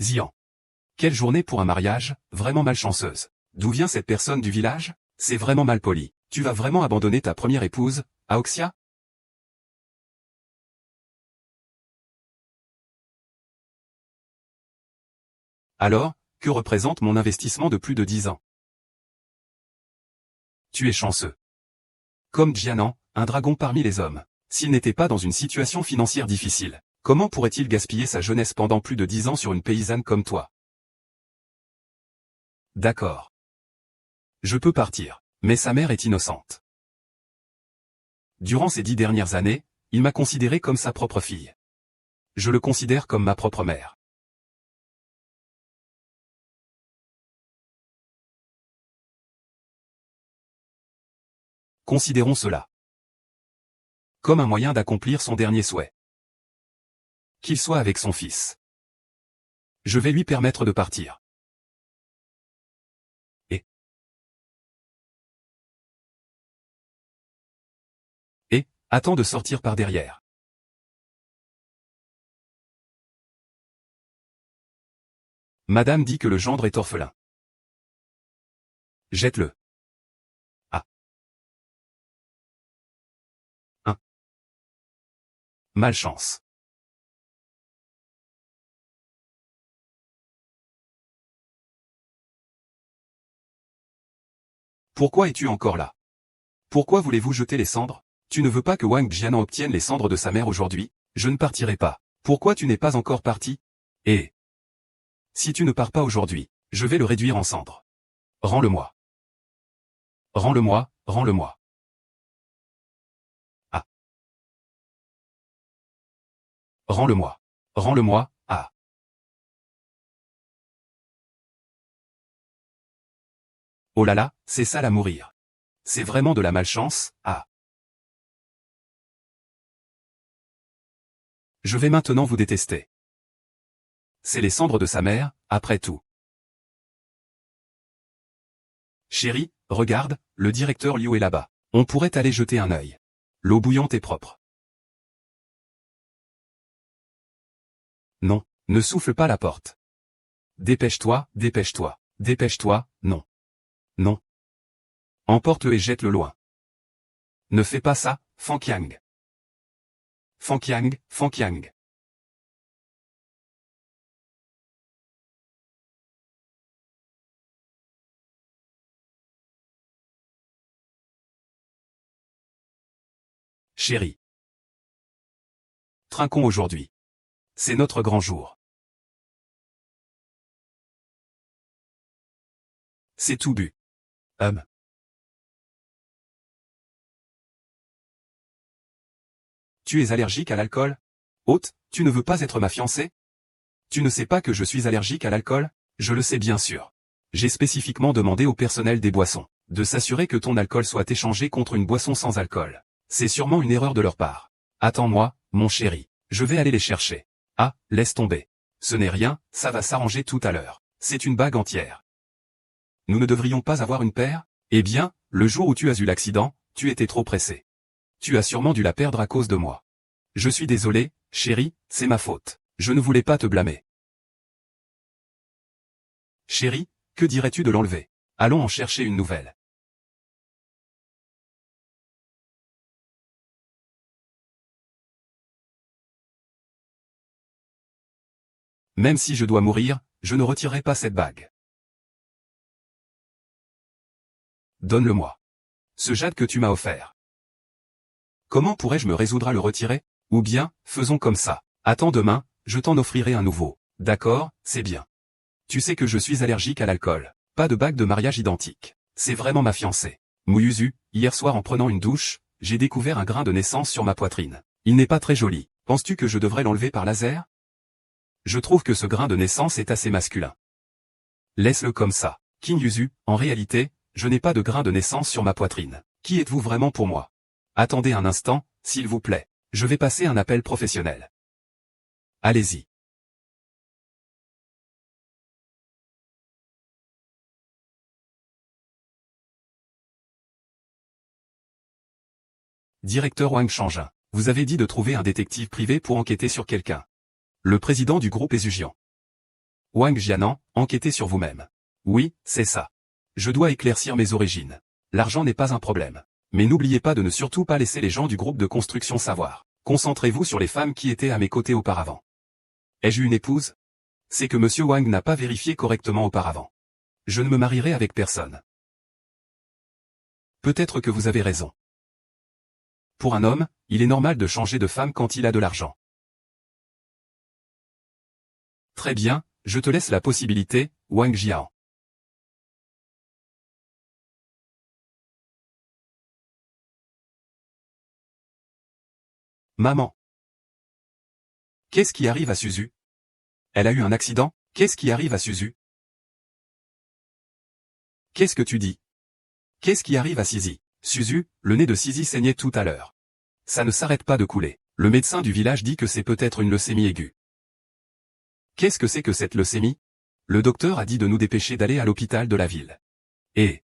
Zian. Quelle journée pour un mariage, vraiment malchanceuse. D'où vient cette personne du village? C'est vraiment mal poli. Tu vas vraiment abandonner ta première épouse, Aoxia? Alors, que représente mon investissement de plus de 10 ans? Tu es chanceux. Comme Jianan, un dragon parmi les hommes. S'il n'était pas dans une situation financière difficile, comment pourrait-il gaspiller sa jeunesse pendant plus de 10 ans sur une paysanne comme toi? D'accord. Je peux partir, mais sa mère est innocente. Durant ces 10 dernières années, il m'a considéré comme sa propre fille. Je le considère comme ma propre mère. Considérons cela comme un moyen d'accomplir son dernier souhait. Qu'il soit avec son fils. Je vais lui permettre de partir. Et, attends de sortir par derrière. Madame dit que le gendre est orphelin. Jette-le. Ah. Malchance. Pourquoi es-tu encore là? Pourquoi voulez-vous jeter les cendres? Tu ne veux pas que Wang Jianan obtienne les cendres de sa mère aujourd'hui? Je ne partirai pas. Pourquoi tu n'es pas encore parti? Et si tu ne pars pas aujourd'hui, je vais le réduire en cendres. Rends-le-moi. Rends-le-moi, rends-le-moi. Ah. Rends-le-moi. Rends-le-moi, ah. Oh là là, c'est sale à mourir. C'est vraiment de la malchance, ah. Je vais maintenant vous détester. C'est les cendres de sa mère, après tout. Chérie, regarde, le directeur Liu est là-bas. On pourrait aller jeter un œil. L'eau bouillante est propre. Non, ne souffle pas la porte. Dépêche-toi, dépêche-toi, dépêche-toi, non. Non. Emporte-le et jette-le loin. Ne fais pas ça, Fanqiang. Fanqiang, Fanqiang. Chérie. Trinquons aujourd'hui. C'est notre grand jour. C'est tout bu. Tu es allergique à l'alcool? Hôte, tu ne veux pas être ma fiancée? Tu ne sais pas que je suis allergique à l'alcool? Je le sais bien sûr. J'ai spécifiquement demandé au personnel des boissons de s'assurer que ton alcool soit échangé contre une boisson sans alcool. C'est sûrement une erreur de leur part. Attends-moi, mon chéri. Je vais aller les chercher. Ah, laisse tomber. Ce n'est rien, ça va s'arranger tout à l'heure. C'est une bague entière. Nous ne devrions pas avoir une paire? Eh bien, le jour où tu as eu l'accident, tu étais trop pressé. Tu as sûrement dû la perdre à cause de moi. Je suis désolé, chérie, c'est ma faute. Je ne voulais pas te blâmer. Chérie, que dirais-tu de l'enlever? Allons en chercher une nouvelle. Même si je dois mourir, je ne retirerai pas cette bague. Donne-le-moi. Ce jade que tu m'as offert. Comment pourrais-je me résoudre à le retirer? Ou bien, faisons comme ça. Attends demain, je t'en offrirai un nouveau. D'accord, c'est bien. Tu sais que je suis allergique à l'alcool. Pas de bague de mariage identique. C'est vraiment ma fiancée. Mouyuzu, hier soir en prenant une douche, j'ai découvert un grain de naissance sur ma poitrine. Il n'est pas très joli. Penses-tu que je devrais l'enlever par laser? Je trouve que ce grain de naissance est assez masculin. Laisse-le comme ça. King Yuzu, en réalité, je n'ai pas de grain de naissance sur ma poitrine. Qui êtes-vous vraiment pour moi? Attendez un instant, s'il vous plaît. Je vais passer un appel professionnel. Allez-y. Directeur Wang Changin, vous avez dit de trouver un détective privé pour enquêter sur quelqu'un. Le président du groupe Esugian. Wang Jianan, enquêtez sur vous-même. Oui, c'est ça. Je dois éclaircir mes origines. L'argent n'est pas un problème. Mais n'oubliez pas de ne surtout pas laisser les gens du groupe de construction savoir. Concentrez-vous sur les femmes qui étaient à mes côtés auparavant. Ai-je une épouse? C'est que monsieur Wang n'a pas vérifié correctement auparavant. Je ne me marierai avec personne. Peut-être que vous avez raison. Pour un homme, il est normal de changer de femme quand il a de l'argent. Très bien, je te laisse la possibilité, Wang Jian. Maman. Qu'est-ce qui arrive à Suzu? Elle a eu un accident? Qu'est-ce qui arrive à Suzu? Qu'est-ce que tu dis? Qu'est-ce qui arrive à Sisi? Suzu, le nez de Sisi saignait tout à l'heure. Ça ne s'arrête pas de couler. Le médecin du village dit que c'est peut-être une leucémie aiguë. Qu'est-ce que c'est que cette leucémie? Le docteur a dit de nous dépêcher d'aller à l'hôpital de la ville. Et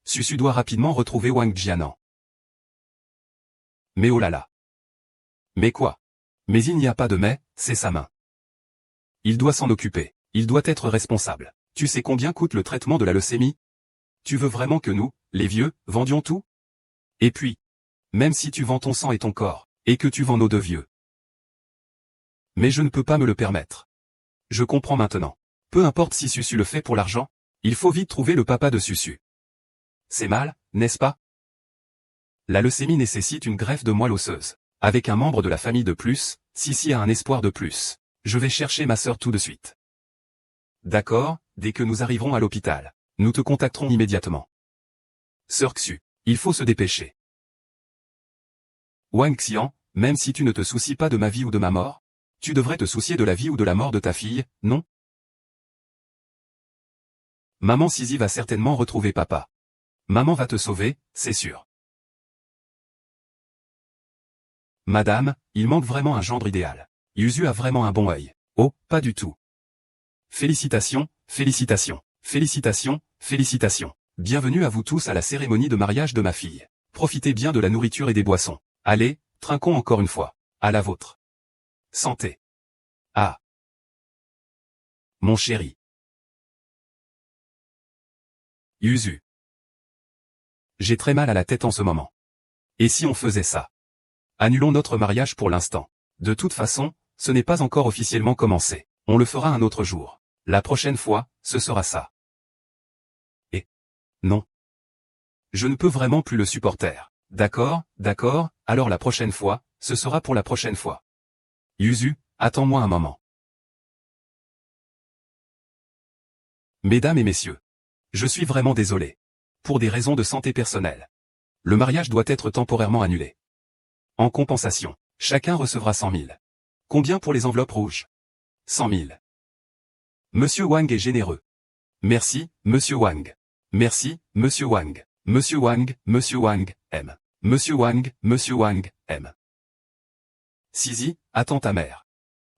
Susu doit rapidement retrouver Wang Jianan. Mais oh là là. Mais quoi? Mais il n'y a pas de mais, c'est sa main. Il doit s'en occuper. Il doit être responsable. Tu sais combien coûte le traitement de la leucémie? Tu veux vraiment que nous, les vieux, vendions tout? Et puis, même si tu vends ton sang et ton corps, et que tu vends nos deux vieux. Mais je ne peux pas me le permettre. Je comprends maintenant. Peu importe si Susu le fait pour l'argent, il faut vite trouver le papa de Susu. C'est mal, n'est-ce pas? La leucémie nécessite une greffe de moelle osseuse. Avec un membre de la famille de plus, Sissi a un espoir de plus. Je vais chercher ma sœur tout de suite. D'accord, dès que nous arriverons à l'hôpital, nous te contacterons immédiatement. Sœur Xu, il faut se dépêcher. Wang Xian, même si tu ne te soucies pas de ma vie ou de ma mort, tu devrais te soucier de la vie ou de la mort de ta fille, non? Maman Sisi va certainement retrouver papa. Maman va te sauver, c'est sûr. Madame, il manque vraiment un gendre idéal. Yuzu a vraiment un bon œil. Oh, pas du tout. Félicitations, félicitations, félicitations, félicitations. Bienvenue à vous tous à la cérémonie de mariage de ma fille. Profitez bien de la nourriture et des boissons. Allez, trinquons encore une fois. À la vôtre. Santé. Ah. mon chéri. Yuzu. J'ai très mal à la tête en ce moment. Et si on faisait ça? Annulons notre mariage pour l'instant. De toute façon, ce n'est pas encore officiellement commencé. On le fera un autre jour. La prochaine fois, ce sera ça. Et non. Je ne peux vraiment plus le supporter. D'accord, d'accord, alors la prochaine fois, ce sera pour la prochaine fois. Yuzu, attends-moi un moment. Mesdames et messieurs, je suis vraiment désolé. Pour des raisons de santé personnelle. Le mariage doit être temporairement annulé. En compensation, chacun recevra 100 000. Combien pour les enveloppes rouges? 100 000. Monsieur Wang est généreux. Merci, Monsieur Wang. Merci, Monsieur Wang. Monsieur Wang, Monsieur Wang, aime. Monsieur Wang, aime. Sisi, attends ta mère.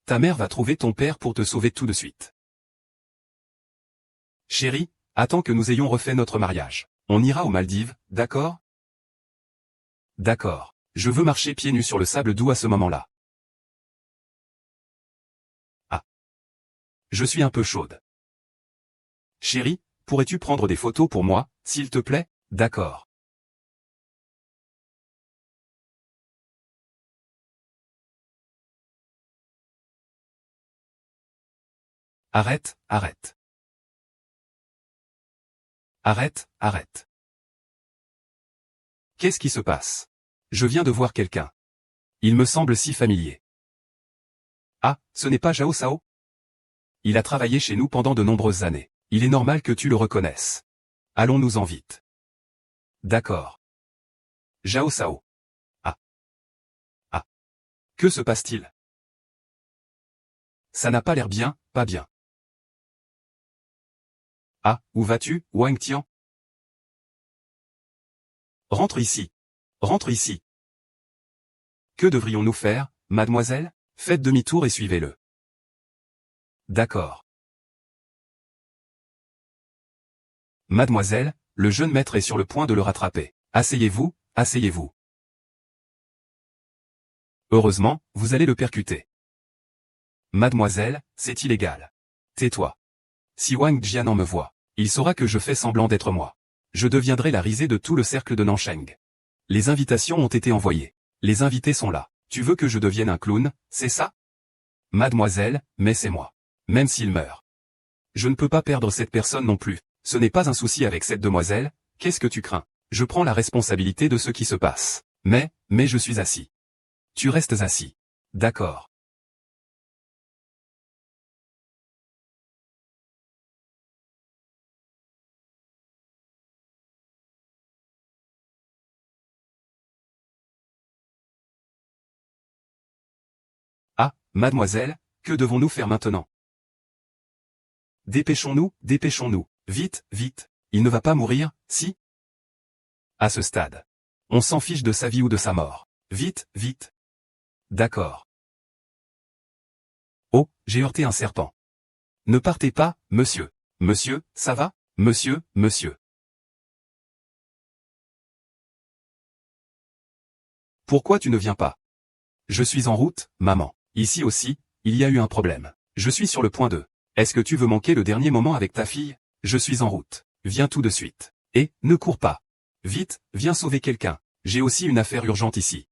Ta mère va trouver ton père pour te sauver tout de suite. Chérie, attends que nous ayons refait notre mariage. On ira aux Maldives, d'accord? D'accord. Je veux marcher pieds nus sur le sable doux à ce moment-là. Ah. Je suis un peu chaude. Chérie, pourrais-tu prendre des photos pour moi, s'il te plaît? D'accord. Arrête, arrête. Arrête, arrête. Qu'est-ce qui se passe? Je viens de voir quelqu'un. Il me semble si familier. Ah, ce n'est pas Jao Sao? Il a travaillé chez nous pendant de nombreuses années. Il est normal que tu le reconnaisses. Allons-nous-en vite. D'accord. Jao Sao. Ah. Ah. Que se passe-t-il? Ça n'a pas l'air bien, pas bien. Ah, où vas-tu, Wang Tian? Rentre ici. Rentre ici. Que devrions-nous faire, mademoiselle? Faites demi-tour et suivez-le. D'accord. Mademoiselle, le jeune maître est sur le point de le rattraper. Asseyez-vous, asseyez-vous. Heureusement, vous allez le percuter. Mademoiselle, c'est illégal. Tais-toi. Si Wang Jian me voit, il saura que je fais semblant d'être moi. Je deviendrai la risée de tout le cercle de Nansheng. Les invitations ont été envoyées. Les invités sont là. Tu veux que je devienne un clown, c'est ça? Mademoiselle, mais c'est moi. Même s'il meurt. Je ne peux pas perdre cette personne non plus. Ce n'est pas un souci avec cette demoiselle, qu'est-ce que tu crains? Je prends la responsabilité de ce qui se passe. Mais je suis assis. Tu restes assis. D'accord. Ah, mademoiselle, que devons-nous faire maintenant? Dépêchons-nous, dépêchons-nous. Vite, vite. Il ne va pas mourir, si? À ce stade. On s'en fiche de sa vie ou de sa mort. Vite, vite. D'accord. Oh, j'ai heurté un serpent. Ne partez pas, monsieur. Monsieur, ça va? Monsieur, monsieur. Pourquoi tu ne viens pas? Je suis en route, maman. Ici aussi, il y a eu un problème. Je suis sur le point de. Est-ce que tu veux manquer le dernier moment avec ta fille? Je suis en route. Viens tout de suite. Et, ne cours pas. Vite, viens sauver quelqu'un. J'ai aussi une affaire urgente ici.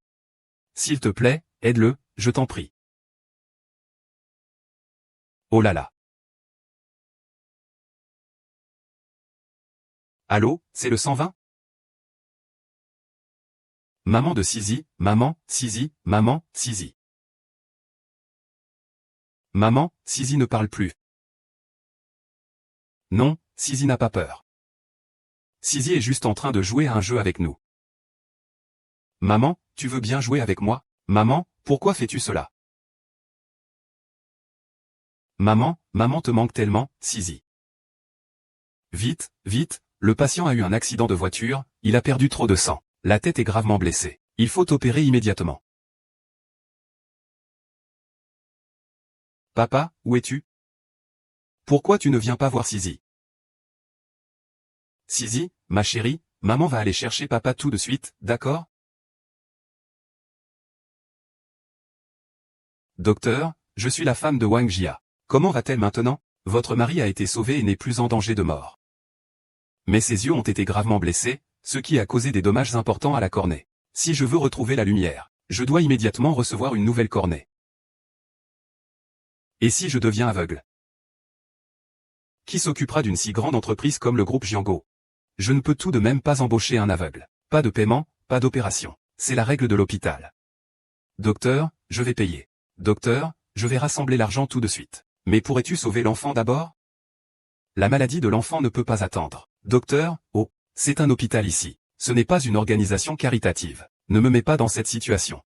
S'il te plaît, aide-le, je t'en prie. Oh là là. Allô, c'est le 120? Maman de Sisi, maman, Sisi, maman, Sisi. Maman, Sisi ne parle plus. Non, Sisi n'a pas peur. Sisi est juste en train de jouer à un jeu avec nous. Maman, tu veux bien jouer avec moi? Maman, pourquoi fais-tu cela? Maman te manque tellement, Sisi. Vite, vite, le patient a eu un accident de voiture, il a perdu trop de sang. La tête est gravement blessée. Il faut opérer immédiatement. Papa, où es-tu? Pourquoi tu ne viens pas voir Sisi? Sisi, ma chérie, maman va aller chercher papa tout de suite, d'accord? Docteur, je suis la femme de Wang Jia. Comment va-t-elle maintenant? Votre mari a été sauvé et n'est plus en danger de mort. Mais ses yeux ont été gravement blessés, ce qui a causé des dommages importants à la cornée. Si je veux retrouver la lumière, je dois immédiatement recevoir une nouvelle cornée. Et si je deviens aveugle? Qui s'occupera d'une si grande entreprise comme le groupe Jianggo? Je ne peux tout de même pas embaucher un aveugle. Pas de paiement, pas d'opération. C'est la règle de l'hôpital. Docteur, je vais payer. Docteur, je vais rassembler l'argent tout de suite. Mais pourrais-tu sauver l'enfant d'abord? La maladie de l'enfant ne peut pas attendre. Docteur, oh, c'est un hôpital ici. Ce n'est pas une organisation caritative. Ne me mets pas dans cette situation.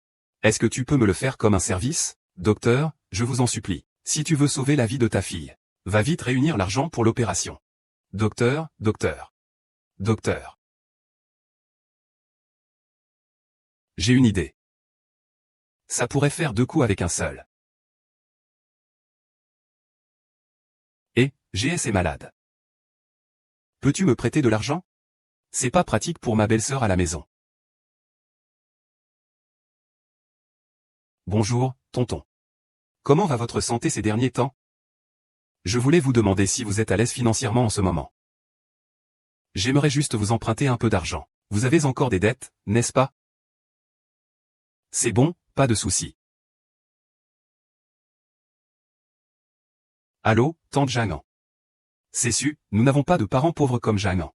Est-ce que tu peux me le faire comme un service? Docteur, je vous en supplie. Si tu veux sauver la vie de ta fille, va vite réunir l'argent pour l'opération. Docteur, docteur. Docteur. J'ai une idée. Ça pourrait faire 2 coups avec un seul. Et, GS est malade. Peux-tu me prêter de l'argent? C'est pas pratique pour ma belle-sœur à la maison. Bonjour, tonton. Comment va votre santé ces derniers temps? Je voulais vous demander si vous êtes à l'aise financièrement en ce moment. J'aimerais juste vous emprunter un peu d'argent. Vous avez encore des dettes, n'est-ce pas? C'est bon, pas de souci. Allô, tante Jeanne. C'est su, nous n'avons pas de parents pauvres comme Jeanne.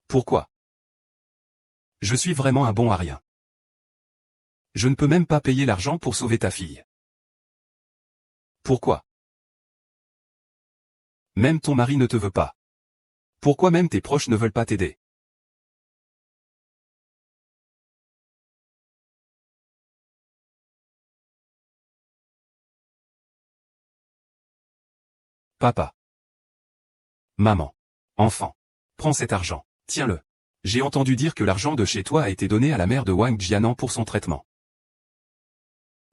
Pourquoi? Je suis vraiment un bon à rien. Je ne peux même pas payer l'argent pour sauver ta fille. Pourquoi? Même ton mari ne te veut pas. Pourquoi même tes proches ne veulent pas t'aider? Papa. Maman. Enfant. Prends cet argent. Tiens-le. J'ai entendu dire que l'argent de chez toi a été donné à la mère de Wang Jianan pour son traitement.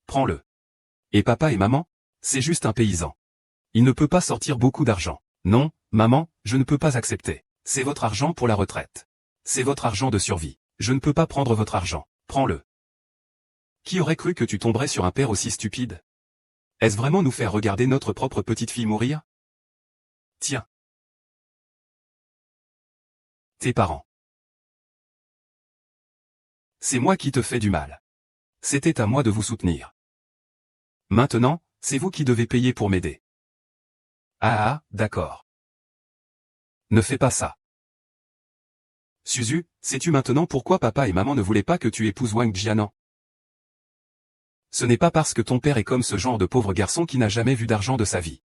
Prends-le. Et papa et maman? C'est juste un paysan. Il ne peut pas sortir beaucoup d'argent. Non, maman, je ne peux pas accepter. C'est votre argent pour la retraite. C'est votre argent de survie. Je ne peux pas prendre votre argent. Prends-le. Qui aurait cru que tu tomberais sur un père aussi stupide? Est-ce vraiment nous faire regarder notre propre petite fille mourir? Tiens. Tes parents. C'est moi qui te fais du mal. C'était à moi de vous soutenir. Maintenant, c'est vous qui devez payer pour m'aider. Ah, d'accord. Ne fais pas ça. Suzu, sais-tu maintenant pourquoi papa et maman ne voulaient pas que tu épouses Wang Jianan? Ce n'est pas parce que ton père est comme ce genre de pauvre garçon qui n'a jamais vu d'argent de sa vie.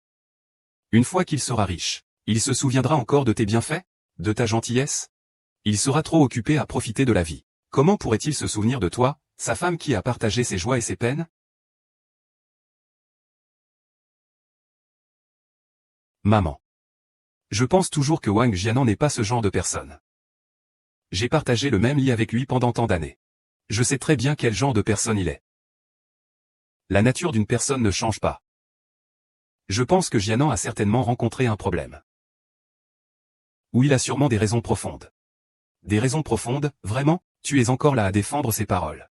Une fois qu'il sera riche, il se souviendra encore de tes bienfaits? De ta gentillesse? Il sera trop occupé à profiter de la vie. Comment pourrait-il se souvenir de toi, sa femme qui a partagé ses joies et ses peines? Maman. Je pense toujours que Wang Jianan n'est pas ce genre de personne. J'ai partagé le même lit avec lui pendant tant d'années. Je sais très bien quel genre de personne il est. La nature d'une personne ne change pas. Je pense que Jianan a certainement rencontré un problème. Ou il a sûrement des raisons profondes. Des raisons profondes, vraiment? Tu es encore là à défendre ses paroles.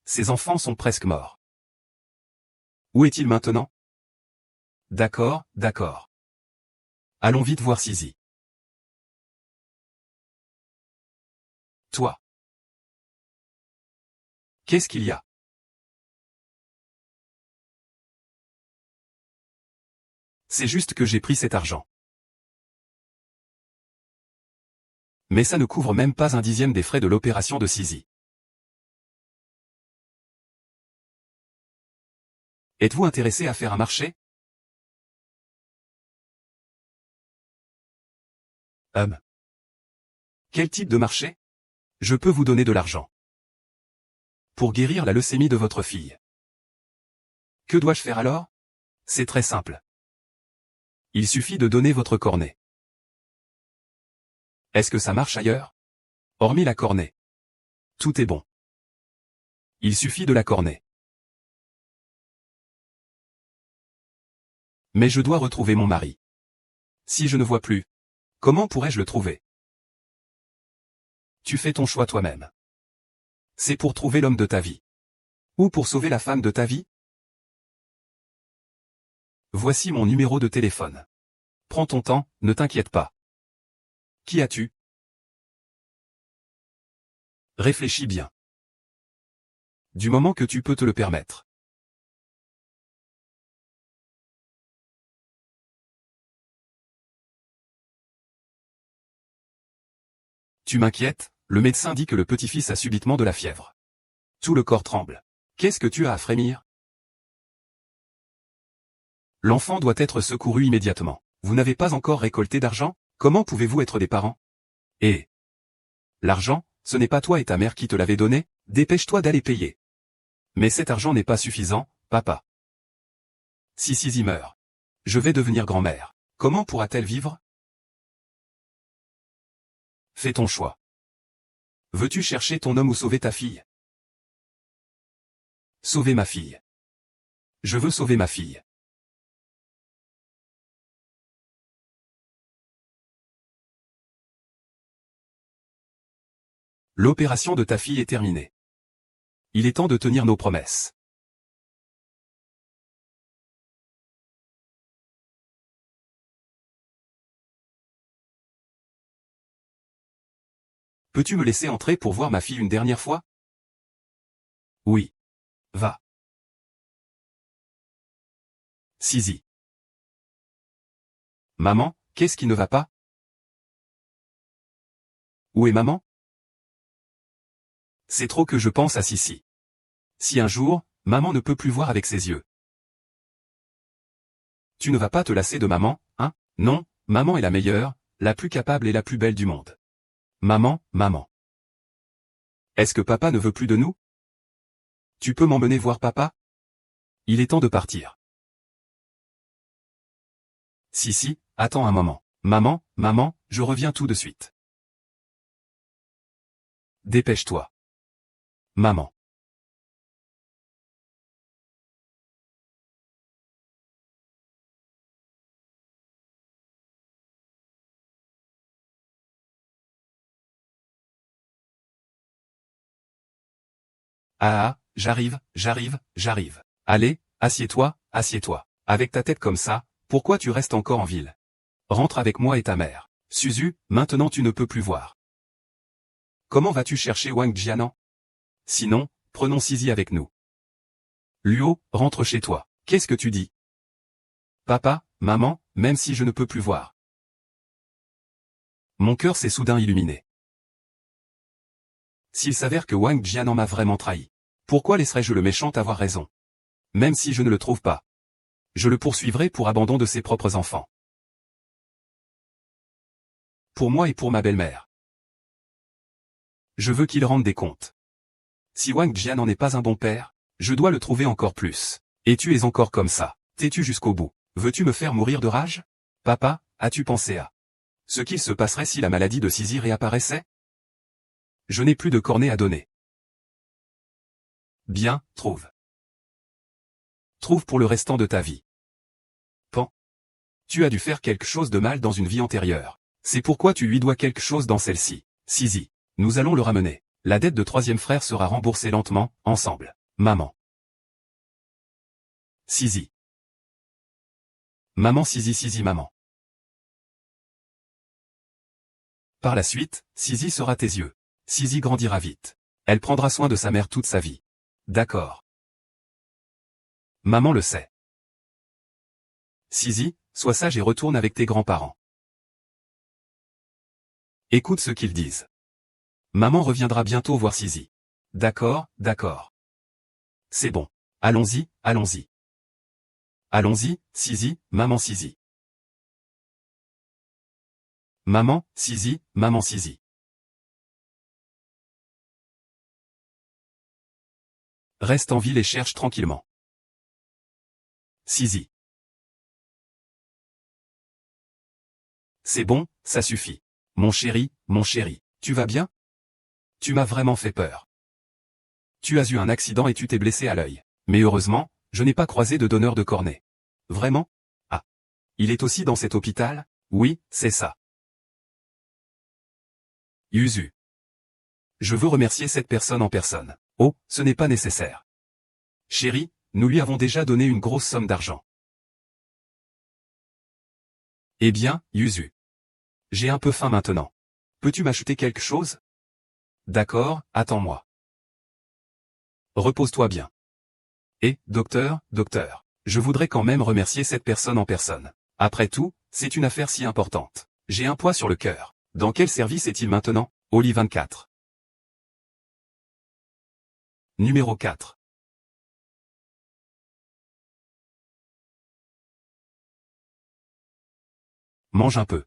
Ses enfants sont presque morts. Où est-il maintenant? D'accord, d'accord. Allons vite voir Sisi. Toi. Qu'est-ce qu'il y a? C'est juste que j'ai pris cet argent. Mais ça ne couvre même pas un dixième des frais de l'opération de Sisi. Êtes-vous intéressé à faire un marché? Quel type de marché? Je peux vous donner de l'argent. Pour guérir la leucémie de votre fille. Que dois-je faire alors? C'est très simple. Il suffit de donner votre cornée. Est-ce que ça marche ailleurs? Hormis la cornée. Tout est bon. Il suffit de la cornée. Mais je dois retrouver mon mari. Si je ne vois plus, comment pourrais-je le trouver? Tu fais ton choix toi-même. C'est pour trouver l'homme de ta vie. Ou pour sauver la femme de ta vie? Voici mon numéro de téléphone. Prends ton temps, ne t'inquiète pas. Qui as-tu? Réfléchis bien. Du moment que tu peux te le permettre. Tu m'inquiètes, le médecin dit que le petit-fils a subitement de la fièvre. Tout le corps tremble. Qu'est-ce que tu as à frémir? L'enfant doit être secouru immédiatement. Vous n'avez pas encore récolté d'argent? Comment pouvez-vous être des parents? Et l'argent, ce n'est pas toi et ta mère qui te l'avez donné? Dépêche-toi d'aller payer. Mais cet argent n'est pas suffisant, papa. Si Sisi meurt, je vais devenir grand-mère. Comment pourra-t-elle vivre? Fais ton choix. Veux-tu chercher ton homme ou sauver ta fille? Sauver ma fille. Je veux sauver ma fille. L'opération de ta fille est terminée. Il est temps de tenir nos promesses. Peux-tu me laisser entrer pour voir ma fille une dernière fois? Oui. Va. Sisi. Maman, qu'est-ce qui ne va pas? Où est maman? C'est trop que je pense à Sisi. Si un jour, maman ne peut plus voir avec ses yeux. Tu ne vas pas te lasser de maman, hein? Non, maman est la meilleure, la plus capable et la plus belle du monde. Maman, maman. Est-ce que papa ne veut plus de nous? Tu peux m'emmener voir papa? Il est temps de partir. Sisi, attends un moment. Maman, maman, je reviens tout de suite. Dépêche-toi. Maman. Ah, j'arrive. Allez, assieds-toi, assieds-toi. Avec ta tête comme ça, pourquoi tu restes encore en ville? Rentre avec moi et ta mère. Suzu, maintenant tu ne peux plus voir. Comment vas-tu chercher Wang Jianan? Sinon, prenons Sisi avec nous. Luo, rentre chez toi. Qu'est-ce que tu dis? Papa, maman, même si je ne peux plus voir. Mon cœur s'est soudain illuminé. S'il s'avère que Wang Jianan m'a vraiment trahi, pourquoi laisserais-je le méchant avoir raison? Même si je ne le trouve pas. Je le poursuivrai pour abandon de ses propres enfants. Pour moi et pour ma belle-mère. Je veux qu'il rende des comptes. Si Wang Jianan n'est pas un bon père, je dois le trouver encore plus. Et tu es encore comme ça. T'es-tu jusqu'au bout? Veux-tu me faire mourir de rage? Papa, as-tu pensé à ce qu'il se passerait si la maladie de Sisi réapparaissait? Je n'ai plus de cornet à donner. Bien, trouve. Trouve pour le restant de ta vie. Pan. Tu as dû faire quelque chose de mal dans une vie antérieure. C'est pourquoi tu lui dois quelque chose dans celle-ci. Sisi. Nous allons le ramener. La dette de troisième frère sera remboursée lentement, ensemble. Maman. Sisi. Maman Sisi maman. Par la suite, Sisi sera tes yeux. Sisi grandira vite. Elle prendra soin de sa mère toute sa vie. D'accord. Maman le sait. Sisi, sois sage et retourne avec tes grands-parents. Écoute ce qu'ils disent. Maman reviendra bientôt voir Sisi. D'accord, d'accord. C'est bon. Allons-y, allons-y. Allons-y, Sisi, maman Sisi. Maman, Sisi, maman Sisi. Reste en ville et cherche tranquillement. Sisi. C'est bon, ça suffit. Mon chéri, tu vas bien? Tu m'as vraiment fait peur. Tu as eu un accident et tu t'es blessé à l'œil. Mais heureusement, je n'ai pas croisé de donneur de cornet. Vraiment? Ah. Il est aussi dans cet hôpital? Oui, c'est ça. Yuzu. Je veux remercier cette personne en personne. Oh, ce n'est pas nécessaire. Chérie, nous lui avons déjà donné une grosse somme d'argent. Eh bien, Yuzu. J'ai un peu faim maintenant. Peux-tu m'acheter quelque chose? D'accord, attends-moi. Repose-toi bien. Et, docteur, je voudrais quand même remercier cette personne en personne. Après tout, c'est une affaire si importante. J'ai un poids sur le cœur. Dans quel service est-il maintenant? Oli 24. Numéro 4. Mange un peu.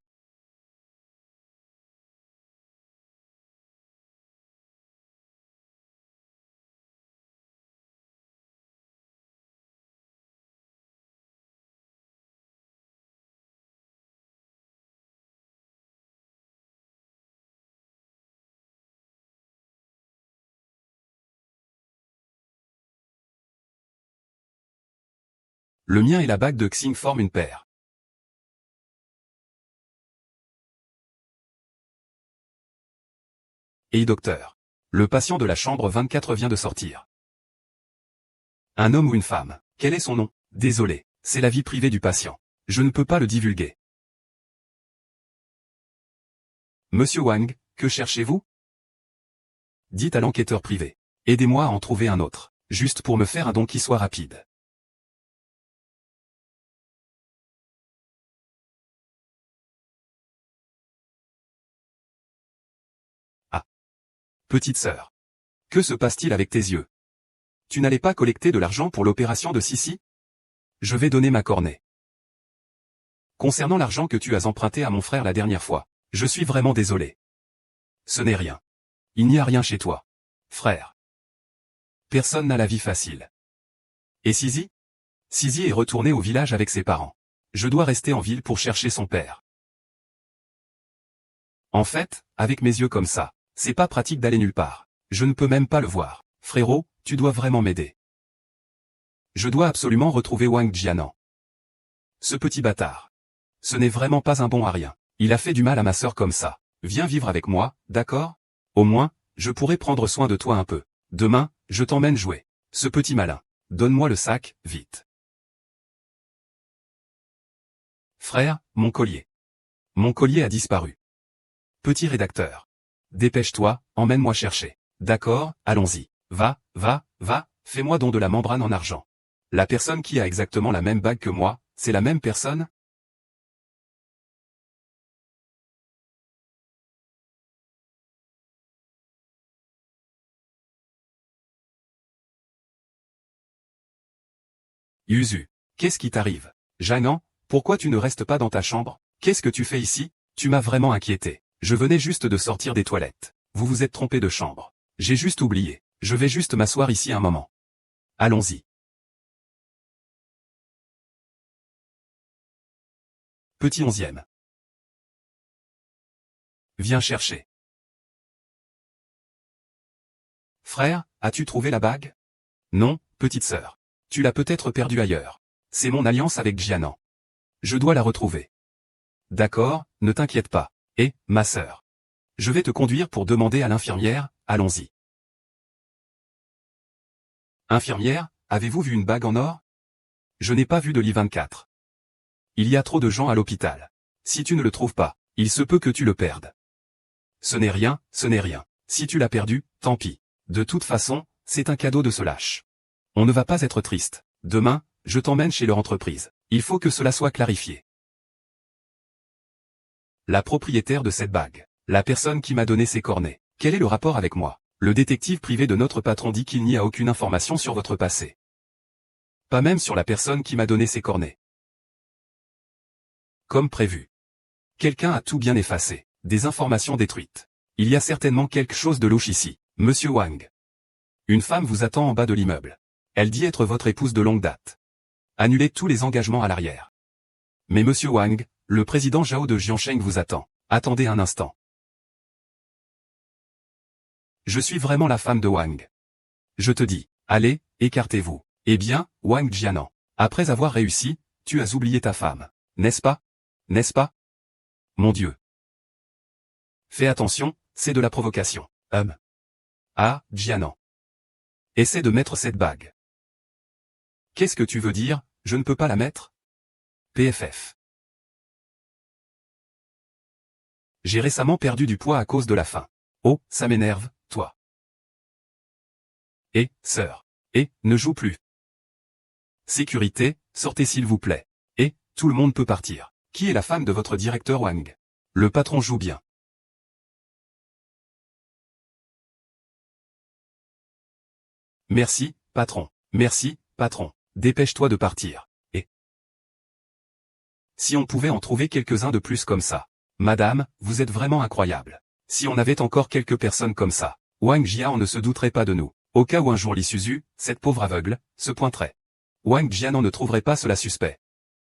Le mien et la bague de Xing forment une paire. Et docteur. Le patient de la chambre 24 vient de sortir. Un homme ou une femme? Quel est son nom? Désolé, c'est la vie privée du patient. Je ne peux pas le divulguer. Monsieur Wang, que cherchez-vous? Dites à l'enquêteur privé. Aidez-moi à en trouver un autre, juste pour me faire un don qui soit rapide. Ah. Petite sœur. Que se passe-t-il avec tes yeux? Tu n'allais pas collecter de l'argent pour l'opération de Sissi? Je vais donner ma cornée. Concernant l'argent que tu as emprunté à mon frère la dernière fois, je suis vraiment désolé. Ce n'est rien. Il n'y a rien chez toi. Frère. Personne n'a la vie facile. Et Sisi? Sisi est retourné au village avec ses parents. Je dois rester en ville pour chercher son père. En fait, avec mes yeux comme ça, c'est pas pratique d'aller nulle part. Je ne peux même pas le voir. Frérot, tu dois vraiment m'aider. Je dois absolument retrouver Wang Jianan. Ce petit bâtard. Ce n'est vraiment pas un bon à rien. Il a fait du mal à ma sœur comme ça. Viens vivre avec moi, d'accord? Au moins, je pourrai prendre soin de toi un peu. Demain, je t'emmène jouer. Ce petit malin. Donne-moi le sac, vite. Frère, mon collier. Mon collier a disparu. Petit rédacteur. Dépêche-toi, emmène-moi chercher. D'accord, allons-y. Va, fais-moi don de la membrane en argent. La personne qui a exactement la même bague que moi, c'est la même personne? Yuzu. Qu'est-ce qui t'arrive? Janan, pourquoi tu ne restes pas dans ta chambre? Qu'est-ce que tu fais ici? Tu m'as vraiment inquiété. Je venais juste de sortir des toilettes. Vous vous êtes trompé de chambre. J'ai juste oublié. Je vais juste m'asseoir ici un moment. Allons-y. Petit 11e. Viens chercher. Frère, as-tu trouvé la bague? Non, petite sœur. Tu l'as peut-être perdue ailleurs. C'est mon alliance avec Jianan. Je dois la retrouver. D'accord, ne t'inquiète pas. Et, ma sœur. Je vais te conduire pour demander à l'infirmière, allons-y. Infirmière, avez-vous vu une bague en or? Je n'ai pas vu de l'I-24. Il y a trop de gens à l'hôpital. Si tu ne le trouves pas, il se peut que tu le perdes. Ce n'est rien, ce n'est rien. Si tu l'as perdu, tant pis. De toute façon, c'est un cadeau de ce lâche. On ne va pas être triste. Demain, je t'emmène chez leur entreprise. Il faut que cela soit clarifié. La propriétaire de cette bague. La personne qui m'a donné ces cornets. Quel est le rapport avec moi? Le détective privé de notre patron dit qu'il n'y a aucune information sur votre passé. Pas même sur la personne qui m'a donné ces cornets. Comme prévu. Quelqu'un a tout bien effacé. Des informations détruites. Il y a certainement quelque chose de louche ici. Monsieur Wang. Une femme vous attend en bas de l'immeuble. Elle dit être votre épouse de longue date. Annulez tous les engagements à l'arrière. Mais Monsieur Wang, le président Zhao de Jiansheng vous attend. Attendez un instant. Je suis vraiment la femme de Wang. Je te dis, allez, écartez-vous. Eh bien, Wang Jianan. Après avoir réussi, tu as oublié ta femme. N'est-ce pas? N'est-ce pas? Mon Dieu. Fais attention, c'est de la provocation. Ah, Jianan. Essaie de mettre cette bague. Qu'est-ce que tu veux dire, je ne peux pas la mettre? PFF. J'ai récemment perdu du poids à cause de la faim. Oh, ça m'énerve, toi. Sœur. Ne joue plus. Sécurité, sortez s'il vous plaît. Tout le monde peut partir. Qui est la femme de votre directeur Wang? Le patron joue bien. Merci, patron. Merci, patron. Dépêche-toi de partir. Si on pouvait en trouver quelques-uns de plus comme ça. Madame, vous êtes vraiment incroyable. Si on avait encore quelques personnes comme ça, Wang Jian ne se douterait pas de nous. Au cas où un jour Li Suzu, cette pauvre aveugle, se pointerait. Wang Jian ne trouverait pas cela suspect.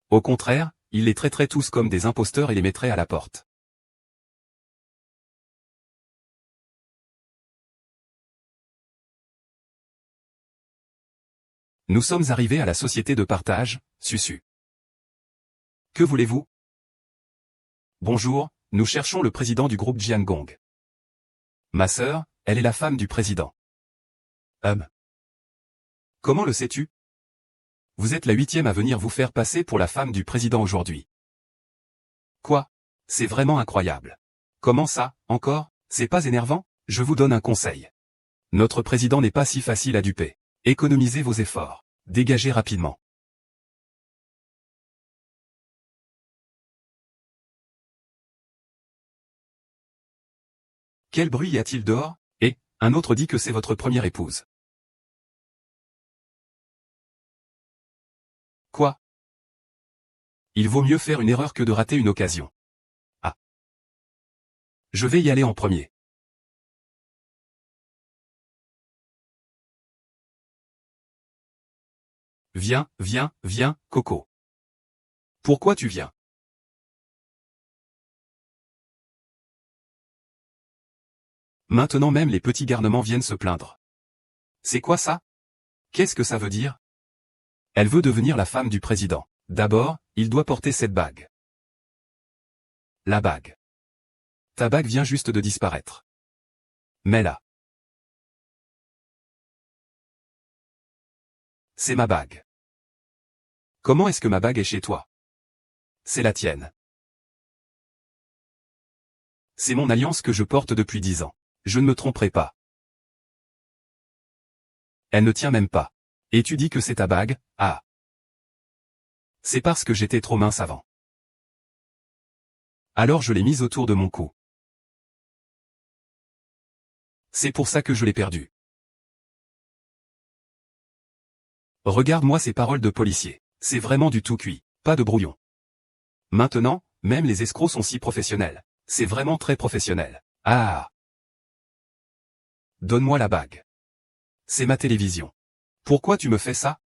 Au contraire, il les traiterait tous comme des imposteurs et les mettrait à la porte. Nous sommes arrivés à la société de partage, Susu. Que voulez-vous? Bonjour, nous cherchons le président du groupe Jiangong. Ma sœur, elle est la femme du président. Comment le sais-tu? Vous êtes la 8e à venir vous faire passer pour la femme du président aujourd'hui. Quoi? C'est vraiment incroyable. Comment ça, encore? C'est pas énervant? Je vous donne un conseil. Notre président n'est pas si facile à duper. Économisez vos efforts. Dégagez rapidement. Quel bruit y a-t-il dehors? Un autre dit que c'est votre première épouse. Quoi? Il vaut mieux faire une erreur que de rater une occasion. Ah. Je vais y aller en premier. Viens, viens, viens, Coco. Pourquoi tu viens? Maintenant même les petits garnements viennent se plaindre. C'est quoi ça? Qu'est-ce que ça veut dire? Elle veut devenir la femme du président. D'abord, il doit porter cette bague. La bague. Ta bague vient juste de disparaître. Mets-la. C'est ma bague. Comment est-ce que ma bague est chez toi? C'est la tienne. C'est mon alliance que je porte depuis 10 ans. Je ne me tromperai pas. Elle ne tient même pas. Et tu dis que c'est ta bague? Ah. C'est parce que j'étais trop mince avant. Alors je l'ai mise autour de mon cou. C'est pour ça que je l'ai perdue. Regarde-moi ces paroles de policier. C'est vraiment du tout cuit, pas de brouillon. Maintenant, même les escrocs sont si professionnels. C'est vraiment très professionnel. Ah. Donne-moi la bague. C'est ma télévision. Pourquoi tu me fais ça?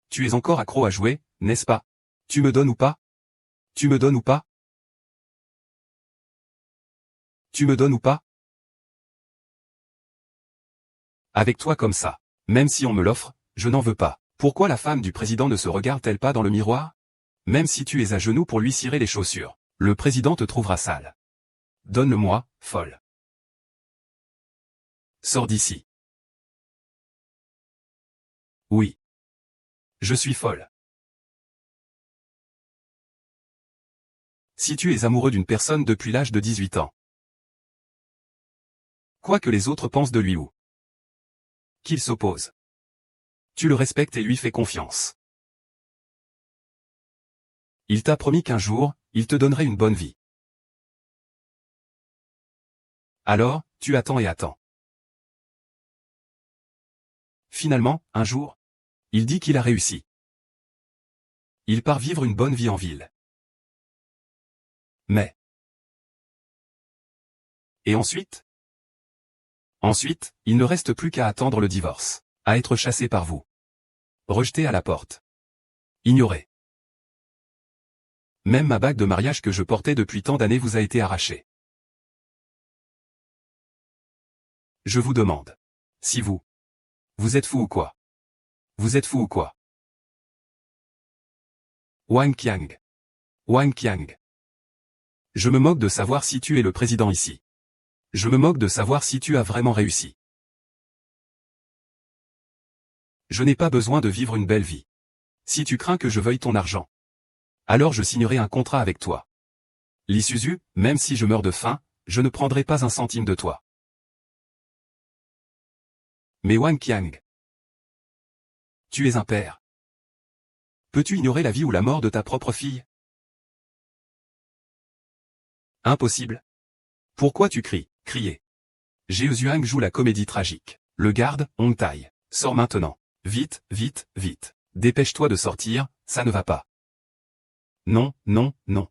Tu es encore accro à jouer, n'est-ce pas? Tu me donnes ou pas? Tu me donnes ou pas? Tu me donnes ou pas? Avec toi comme ça, même si on me l'offre, je n'en veux pas. Pourquoi la femme du président ne se regarde-t-elle pas dans le miroir? Même si tu es à genoux pour lui cirer les chaussures, le président te trouvera sale. Donne-le-moi, folle. Sors d'ici. Oui. Je suis folle. Si tu es amoureux d'une personne depuis l'âge de 18 ans. Quoi que les autres pensent de lui ou qu'il s'oppose. Tu le respectes et lui fais confiance. Il t'a promis qu'un jour, il te donnerait une bonne vie. Alors, tu attends et attends. Finalement, un jour, il dit qu'il a réussi. Il part vivre une bonne vie en ville. Mais. Et ensuite? Ensuite, il ne reste plus qu'à attendre le divorce, à être chassé par vous. Rejeté à la porte. Ignoré. Même ma bague de mariage que je portais depuis tant d'années vous a été arrachée. Je vous demande. Si vous. Vous êtes fou ou quoi? Vous êtes fou ou quoi? Wang Qiang. Wang Qiang. Je me moque de savoir si tu es le président ici. Je me moque de savoir si tu as vraiment réussi. Je n'ai pas besoin de vivre une belle vie. Si tu crains que je veuille ton argent, alors je signerai un contrat avec toi. Lee Suzu, même si je meurs de faim, je ne prendrai pas un centime de toi. Mais Wang Qiang, tu es un père. Peux-tu ignorer la vie ou la mort de ta propre fille? Impossible. Pourquoi tu cries, crier? Jie Zhuang joue la comédie tragique. Le garde, Hong Tai, sors maintenant. Vite, vite, vite. Dépêche-toi de sortir, ça ne va pas. Non, non, non.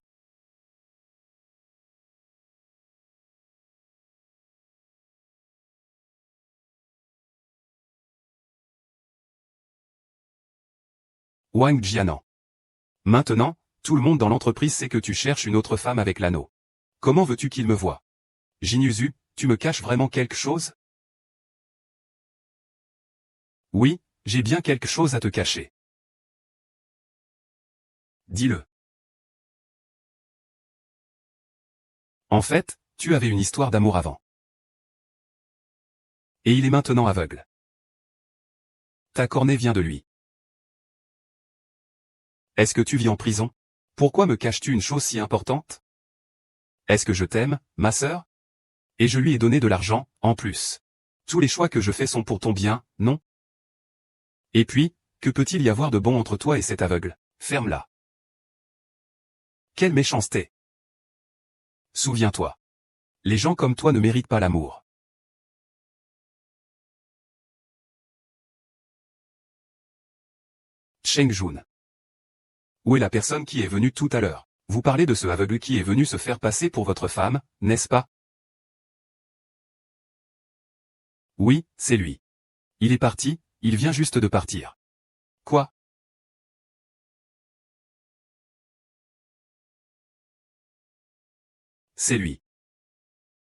Wang Jianan. Maintenant, tout le monde dans l'entreprise sait que tu cherches une autre femme avec l'anneau. Comment veux-tu qu'il me voie? Jinuzu, tu me caches vraiment quelque chose? Oui, j'ai bien quelque chose à te cacher. Dis-le. En fait, tu avais une histoire d'amour avant. Et il est maintenant aveugle. Ta cornée vient de lui. Est-ce que tu vis en prison? Pourquoi me caches-tu une chose si importante? Est-ce que je t'aime, ma sœur? Et je lui ai donné de l'argent, en plus. Tous les choix que je fais sont pour ton bien, non? Et puis, que peut-il y avoir de bon entre toi et cet aveugle? Ferme-la. Quelle méchanceté! Souviens-toi. Les gens comme toi ne méritent pas l'amour. Cheng Jun. Où est la personne qui est venue tout à l'heure? Vous parlez de ce aveugle qui est venu se faire passer pour votre femme, n'est-ce pas? Oui, c'est lui. Il est parti, il vient juste de partir. Quoi? C'est lui.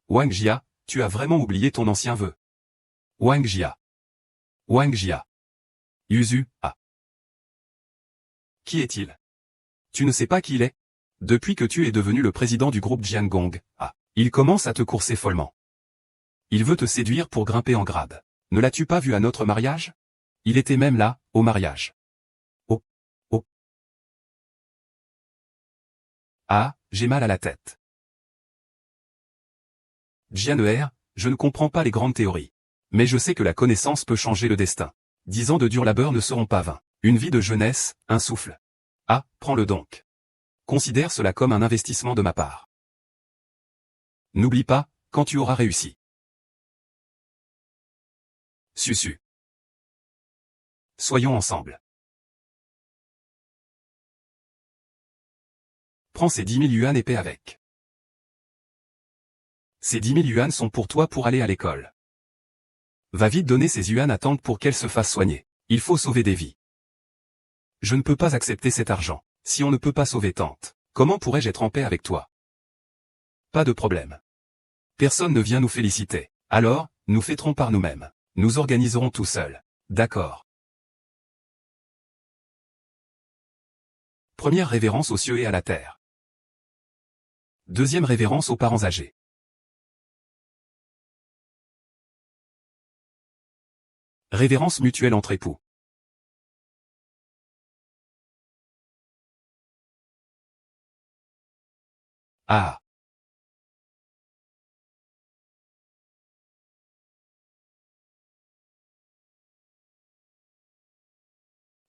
Wang Jia, tu as vraiment oublié ton ancien vœu. Wang Jia. Wang Jia. Yuzu, ah. Qui est-il? Tu ne sais pas qui il est? Depuis que tu es devenu le président du groupe Jiangong, ah, il commence à te courser follement. Il veut te séduire pour grimper en grade. Ne l'as-tu pas vu à notre mariage? Il était même là, au mariage. Oh. Oh. Ah, j'ai mal à la tête. Jianer, je ne comprends pas les grandes théories. Mais je sais que la connaissance peut changer le destin. 10 ans de dur labeur ne seront pas vains. Une vie de jeunesse, un souffle. Ah, prends-le donc. Considère cela comme un investissement de ma part. N'oublie pas, quand tu auras réussi. Susu. Soyons ensemble. Prends ces 10 000 yuan et paie avec. Ces 10 000 yuan sont pour toi pour aller à l'école. Va vite donner ces yuan à Tante pour qu'elle se fasse soigner. Il faut sauver des vies. Je ne peux pas accepter cet argent. Si on ne peut pas sauver Tante, comment pourrais-je être en paix avec toi? Pas de problème. Personne ne vient nous féliciter. Alors, nous fêterons par nous-mêmes. Nous organiserons tout seuls. D'accord. Première révérence aux cieux et à la terre. Deuxième révérence aux parents âgés. Révérence mutuelle entre époux. Ah.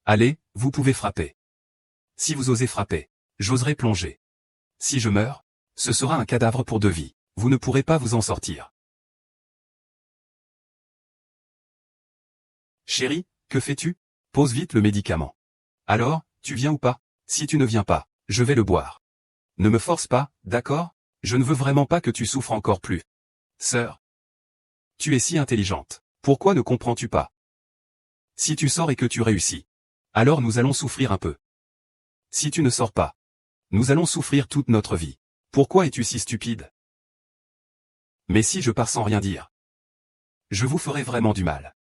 Allez, vous pouvez frapper. Si vous osez frapper, j'oserai plonger. Si je meurs, ce sera un cadavre pour 2 vies. Vous ne pourrez pas vous en sortir. Chérie, que fais-tu? Pose vite le médicament. Alors, tu viens ou pas? Si tu ne viens pas, je vais le boire. Ne me force pas, d'accord? Je ne veux vraiment pas que tu souffres encore plus. Sœur. Tu es si intelligente. Pourquoi ne comprends-tu pas? Si tu sors et que tu réussis, alors nous allons souffrir un peu. Si tu ne sors pas, nous allons souffrir toute notre vie. Pourquoi es-tu si stupide? Mais si je pars sans rien dire, je vous ferai vraiment du mal.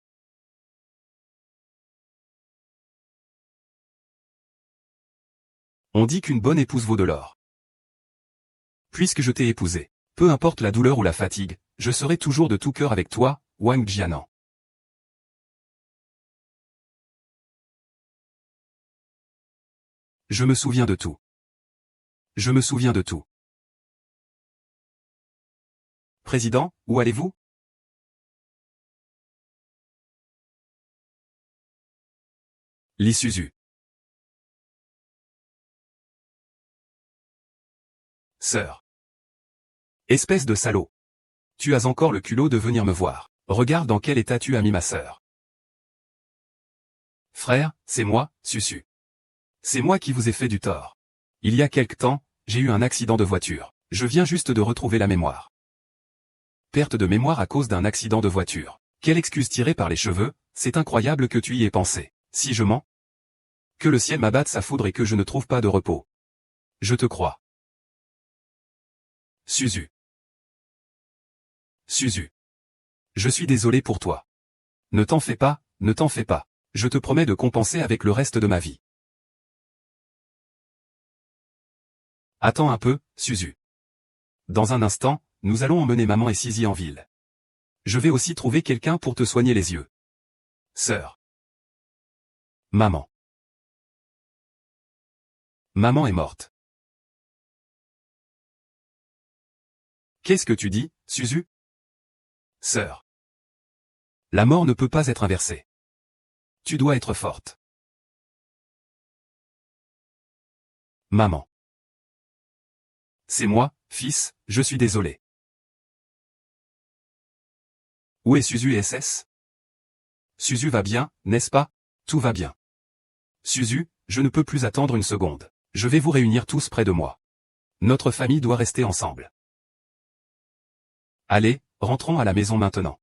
On dit qu'une bonne épouse vaut de l'or. Puisque je t'ai épousé, peu importe la douleur ou la fatigue, Je serai toujours de tout cœur avec toi, Wang Jianan. Je me souviens de tout. Je me souviens de tout. Président, où allez-vous? Li Suzu. Sœur. Espèce de salaud. Tu as encore le culot de venir me voir. Regarde dans quel état tu as mis ma sœur. Frère, c'est moi, Susu. C'est moi qui vous ai fait du tort. Il y a quelque temps, j'ai eu un accident de voiture. Je viens juste de retrouver la mémoire. Perte de mémoire à cause d'un accident de voiture. Quelle excuse tirée par les cheveux, c'est incroyable que tu y aies pensé. Si je mens, que le ciel m'abatte sa foudre et que je ne trouve pas de repos. Je te crois. Suzu. Suzu. Je suis désolé pour toi. Ne t'en fais pas, ne t'en fais pas. Je te promets de compenser avec le reste de ma vie. Attends un peu, Suzu. Dans un instant, nous allons emmener maman et Sisi en ville. Je vais aussi trouver quelqu'un pour te soigner les yeux. Sœur. Maman. Maman est morte. Qu'est-ce que tu dis, Suzu? Sœur. La mort ne peut pas être inversée. Tu dois être forte. Maman. C'est moi, fils, je suis désolé. Où est Suzu SS? Suzu va bien, n'est-ce pas? Tout va bien. Suzu, je ne peux plus attendre une seconde. Je vais vous réunir tous près de moi. Notre famille doit rester ensemble. Allez, rentrons à la maison maintenant.